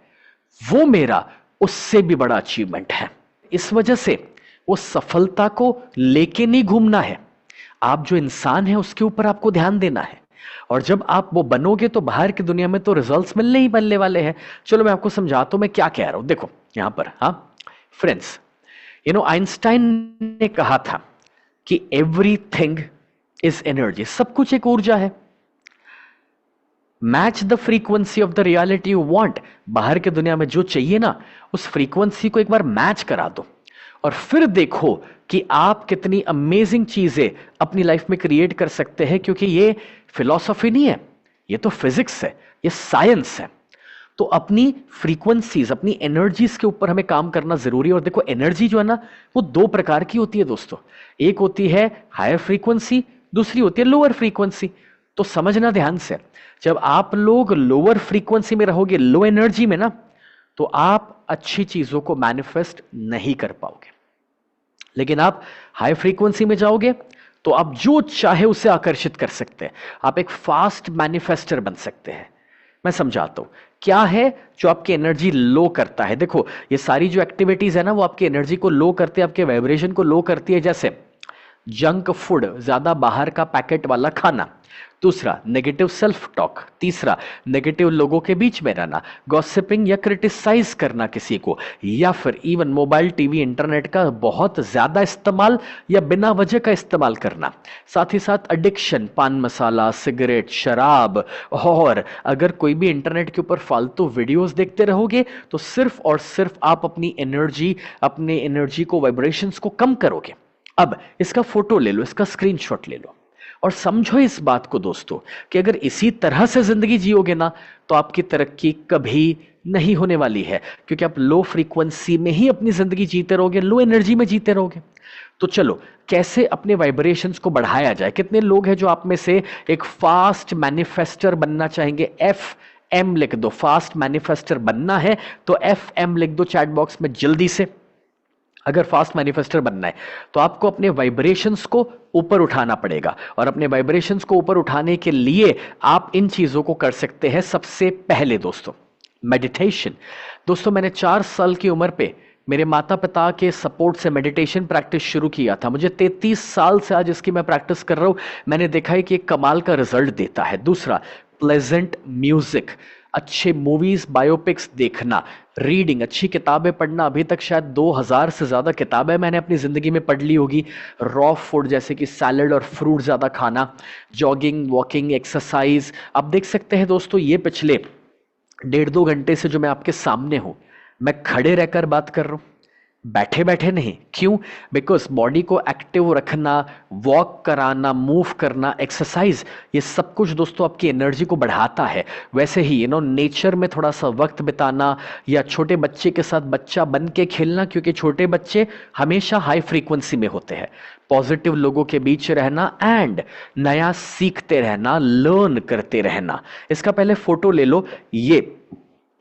A: वो मेरा उससे भी बड़ा अचीवमेंट है। इस वजह से वो सफलता को लेके नहीं घूमना है। आप जो इंसान है उसके ऊपर आपको ध्यान देना है, और जब आप वो बनोगे तो बाहर की दुनिया में तो रिजल्ट्स मिलने ही मिलने वाले हैं। चलो मैं आपको समझाता हूं मैं क्या कह रहा हूं। देखो यहां पर, हाँ फ्रेंड्स, आइंस्टाइन ने कहा था कि एवरीथिंग इज एनर्जी, सब कुछ एक ऊर्जा है। Match the frequency of the reality you want. बाहर की दुनिया में जो चाहिए ना, उस फ्रीक्वेंसी को एक बार मैच करा दो, और फिर देखो कि आप कितनी अमेजिंग चीजें अपनी लाइफ में क्रिएट कर सकते हैं। क्योंकि ये फिलॉसफी नहीं है, ये तो फिजिक्स है, ये साइंस है। तो अपनी फ्रीक्वेंसीज, एनर्जीज एनर्जीज के ऊपर हमें काम करना जरूरी है। और देखो एनर्जी जो है ना, वो दो प्रकार की होती है दोस्तों। एक होती है हायर फ्रीक्वेंसी, दूसरी होती है लोअर फ्रीक्वेंसी। तो समझना ध्यान से, जब आप लोग लोअर फ्रीक्वेंसी में रहोगे, लो एनर्जी में ना, तो आप अच्छी चीजों को मैनिफेस्ट नहीं कर पाओगे। लेकिन आप हाई फ्रीक्वेंसी में जाओगे तो आप जो चाहे उसे आकर्षित कर सकते हैं। आप एक फास्ट मैनिफेस्टर बन सकते हैं। मैं समझाता हूं क्या है जो आपकी एनर्जी लो करता है। देखो ये सारी जो एक्टिविटीज है ना, वो आपकी एनर्जी को लो करती है, आपके वाइब्रेशन को लो करती है। जैसे जंक फूड, ज्यादा बाहर का पैकेट वाला खाना। दूसरा नेगेटिव सेल्फ टॉक। तीसरा नेगेटिव लोगों के बीच में रहना, गॉसिपिंग या क्रिटिसाइज करना किसी को, या फिर इवन मोबाइल, टीवी, इंटरनेट का बहुत ज्यादा इस्तेमाल या बिना वजह का इस्तेमाल करना। साथ ही साथ एडिक्शन, पान मसाला, सिगरेट, शराब। और अगर कोई भी इंटरनेट के ऊपर फालतू वीडियोस देखते रहोगे तो सिर्फ और सिर्फ आप अपनी एनर्जी को, वाइब्रेशंस को कम करोगे। अब इसका फोटो ले लो, इसका स्क्रीनशॉट ले लो, और समझो इस बात को दोस्तों कि अगर इसी तरह से जिंदगी जियोगे ना, तो आपकी तरक्की कभी नहीं होने वाली है। क्योंकि आप लो फ्रीक्वेंसी में ही अपनी जिंदगी जीते रहोगे, लो एनर्जी में जीते रहोगे। तो चलो कैसे अपने वाइब्रेशंस को बढ़ाया जाए। कितने लोग हैं जो आप में से एक फास्ट मैनिफेस्टर बनना चाहेंगे? FM लिख दो। फास्ट मैनिफेस्टर बनना है तो FM लिख दो चैट बॉक्स में जल्दी से। अगर फास्ट मैनिफेस्टर बनना है तो आपको अपने वाइब्रेशंस को ऊपर उठाना पड़ेगा, और अपने वाइब्रेशंस को ऊपर उठाने के लिए आप इन चीजों को कर सकते हैं। सबसे पहले दोस्तों मेडिटेशन। दोस्तों मैंने 4 साल की उम्र पे मेरे माता पिता के सपोर्ट से मेडिटेशन प्रैक्टिस शुरू किया था। मुझे 33 साल से आज इसकी मैं प्रैक्टिस कर रहा हूं। मैंने देखा है कि एक कमाल का रिजल्ट देता है। दूसरा प्लेजेंट म्यूजिक। अच्छे मूवीज बायोपिक्स देखना, रीडिंग, अच्छी किताबें पढ़ना। अभी तक शायद 2000 से ज्यादा किताबें मैंने अपनी जिंदगी में पढ़ ली होगी। रॉ फूड जैसे कि सैलड और फ्रूट ज्यादा खाना, जॉगिंग, वॉकिंग, एक्सरसाइज। आप देख सकते हैं दोस्तों, ये पिछले 1.5-2 घंटे से जो मैं आपके सामने हूं, मैं खड़े रहकर बात कर रहा हूं, बैठे बैठे नहीं। क्यों? बिकॉज बॉडी को एक्टिव रखना, वॉक कराना, मूव करना, एक्सरसाइज, ये सब कुछ दोस्तों आपकी एनर्जी को बढ़ाता है। वैसे ही नेचर में थोड़ा सा वक्त बिताना, या छोटे बच्चे के साथ बच्चा बन के खेलना, क्योंकि छोटे बच्चे हमेशा हाई फ्रीक्वेंसी में होते हैं। पॉजिटिव लोगों के बीच रहना एंड नया सीखते रहना, लर्न करते रहना। इसका पहले फोटो ले लो। ये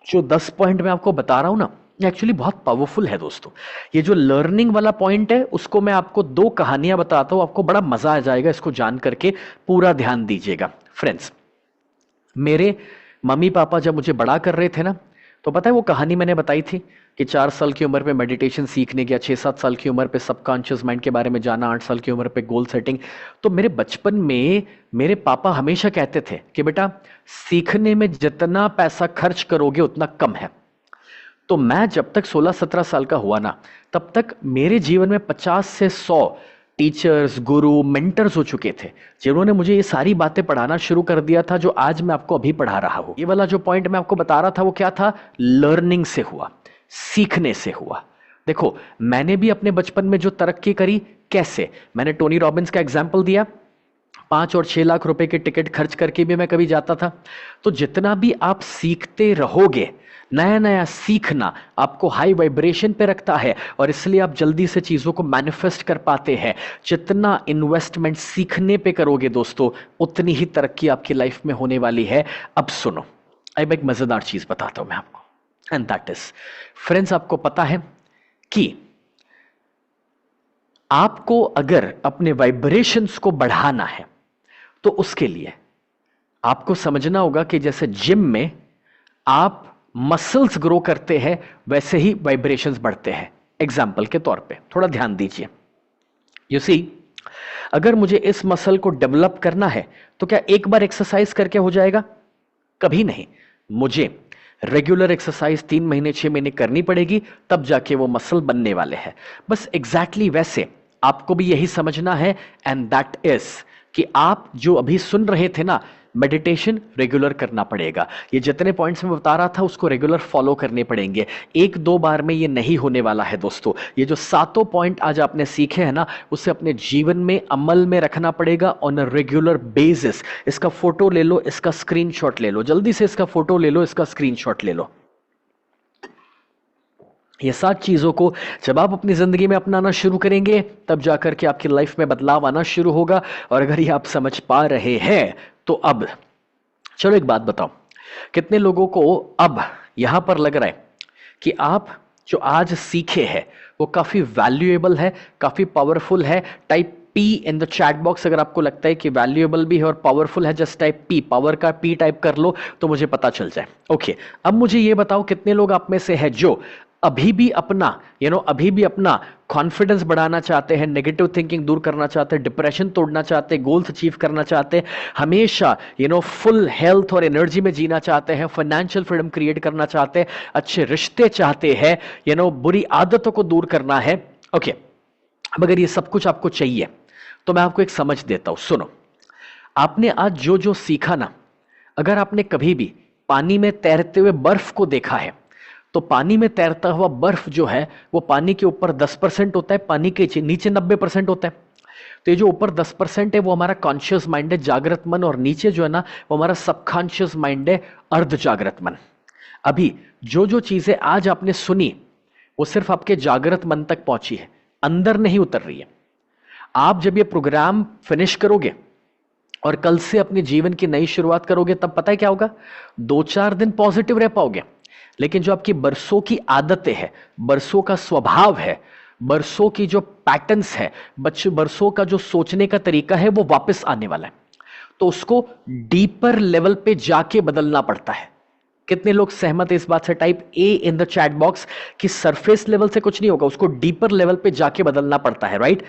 A: जो 10 पॉइंट मैं आपको बता रहा हूं ना, एक्चुअली बहुत पावरफुल है दोस्तों। ये जो लर्निंग वाला पॉइंट है, उसको मैं आपको 2 कहानियां बताता हूं, आपको बड़ा मजा आ जाएगा इसको जान करके। पूरा ध्यान दीजिएगा फ्रेंड्स। मेरे मम्मी पापा जब मुझे बड़ा कर रहे थे ना, तो पता है वो कहानी मैंने बताई थी कि 4 साल की उम्र पे मेडिटेशन सीखने गया, 6-7 साल की उम्र पे सबकॉन्शियस माइंड के बारे में जाना, 8 साल की उम्र पे गोल सेटिंग। तो मेरे बचपन में मेरे पापा हमेशा कहते थे कि बेटा, सीखने में जितना पैसा खर्च करोगे उतना कम है। तो मैं जब तक 16-17 साल का हुआ ना, तब तक मेरे जीवन में 50 से 100 टीचर्स, गुरु, मेंटर्स हो चुके थे, जिन्होंने मुझे ये सारी बातें पढ़ाना शुरू कर दिया था जो आज मैं आपको अभी पढ़ा रहा हूं। ये वाला जो पॉइंट मैं आपको बता रहा था, वो क्या था? लर्निंग से हुआ, सीखने से हुआ। देखो, मैंने भी अपने बचपन में जो तरक्की करी, कैसे? मैंने टोनी रॉबिन्स का एग्जाम्पल दिया। 5 और 6 लाख रुपए के टिकट खर्च करके भी मैं कभी जाता था। तो जितना भी आप सीखते रहोगे, नया नया सीखना आपको हाई वाइब्रेशन पे रखता है, और इसलिए आप जल्दी से चीजों को मैनिफेस्ट कर पाते हैं। जितना इन्वेस्टमेंट सीखने पे करोगे दोस्तों, उतनी ही तरक्की आपकी लाइफ में होने वाली है। अब सुनो, अब एक मजेदार चीज बताता हूं मैं आपको, एंड दैट इज फ्रेंड्स, आपको पता है कि आपको अगर अपने वाइब्रेशंस को बढ़ाना है, तो उसके लिए आपको समझना होगा कि जैसे जिम में आप मसल्स ग्रो करते हैं, वैसे ही वाइब्रेशंस बढ़ते हैं। एग्जाम्पल के तौर पे थोड़ा ध्यान दीजिए। यू सी, अगर मुझे इस मसल को डेवलप करना है, तो क्या एक बार एक्सरसाइज करके हो जाएगा? कभी नहीं। मुझे रेगुलर एक्सरसाइज 3 महीने 6 महीने करनी पड़ेगी, तब जाके वो मसल बनने वाले हैं। बस एग्जैक्टली वैसे आपको भी यही समझना है, एंड दैट इज कि आप जो अभी सुन रहे थे ना, मेडिटेशन रेगुलर करना पड़ेगा। ये जितने पॉइंट्स मैं बता रहा था, उसको रेगुलर फॉलो करने पड़ेंगे। 1-2 बार में ये नहीं होने वाला है दोस्तों। ये जो 7 पॉइंट आज आपने सीखे हैं ना, उसे अपने जीवन में अमल में रखना पड़ेगा ऑन अ रेगुलर बेसिस। इसका फोटो ले लो, इसका स्क्रीनशॉट ले लो, जल्दी से इसका फोटो ले लो, इसका स्क्रीनशॉट ले लो। ये 7 चीजों को जब आप अपनी जिंदगी में अपनाना शुरू करेंगे, तब जाकर के आपकी लाइफ में बदलाव आना शुरू होगा। और अगर ये आप समझ पा रहे हैं, तो अब चलो एक बात बताओ, कितने लोगों को अब यहां पर लग रहा है कि आप जो आज सीखे हैं वो काफी वैल्यूएबल है, काफी पावरफुल है? Type P in the chat box अगर आपको लगता है कि वैल्यूएबल भी है और पावरफुल है। जस्ट टाइप पी, पावर का पी टाइप कर लो तो मुझे पता चल जाए। ओके, अब मुझे ये बताओ, कितने लोग आप में से है जो अभी भी अपना कॉन्फिडेंस बढ़ाना चाहते हैं, नेगेटिव थिंकिंग दूर करना चाहते हैं, डिप्रेशन तोड़ना चाहते हैं, गोल्स अचीव करना चाहते हैं, हमेशा फुल हेल्थ और एनर्जी में जीना चाहते हैं, फाइनेंशियल फ्रीडम क्रिएट करना चाहते हैं, अच्छे रिश्ते चाहते हैं, बुरी आदतों को दूर करना है। ओके, अब अगर ये सब कुछ आपको चाहिए, तो मैं आपको एक समझ देता हूं, सुनो। आपने आज जो जो सीखा ना, अगर आपने कभी भी पानी में तैरते हुए बर्फ को देखा है, तो पानी में तैरता हुआ बर्फ जो है, वो पानी के ऊपर 10% होता है, पानी के नीचे 90% होता है। तो ये जो ऊपर 10% है, वो हमारा कॉन्शियस माइंड है, जागृत मन, और नीचे जो है ना, वो हमारा सबकॉन्शियस माइंड है, अर्ध जागृत मन। अभी जो जो चीजें आज आपने सुनी, वो सिर्फ आपके जागृत मन तक पहुंची है, अंदर नहीं उतर रही है। आप जब ये प्रोग्राम फिनिश करोगे और कल से अपने जीवन की नई शुरुआत करोगे, तब पता है क्या होगा? 2-4 दिन पॉजिटिव रह पाओगे, लेकिन जो आपकी बरसों की आदतें हैं, बरसों का स्वभाव है, बरसों की जो पैटर्न्स है, बरसों का जो सोचने का तरीका है, वो वापस आने वाला है। तो उसको डीपर लेवल पे जाके बदलना पड़ता है। कितने लोग सहमत है इस बात से? Type A in the chat box कि सरफेस लेवल से कुछ नहीं होगा, उसको डीपर लेवल पे जाके बदलना पड़ता है, राइट?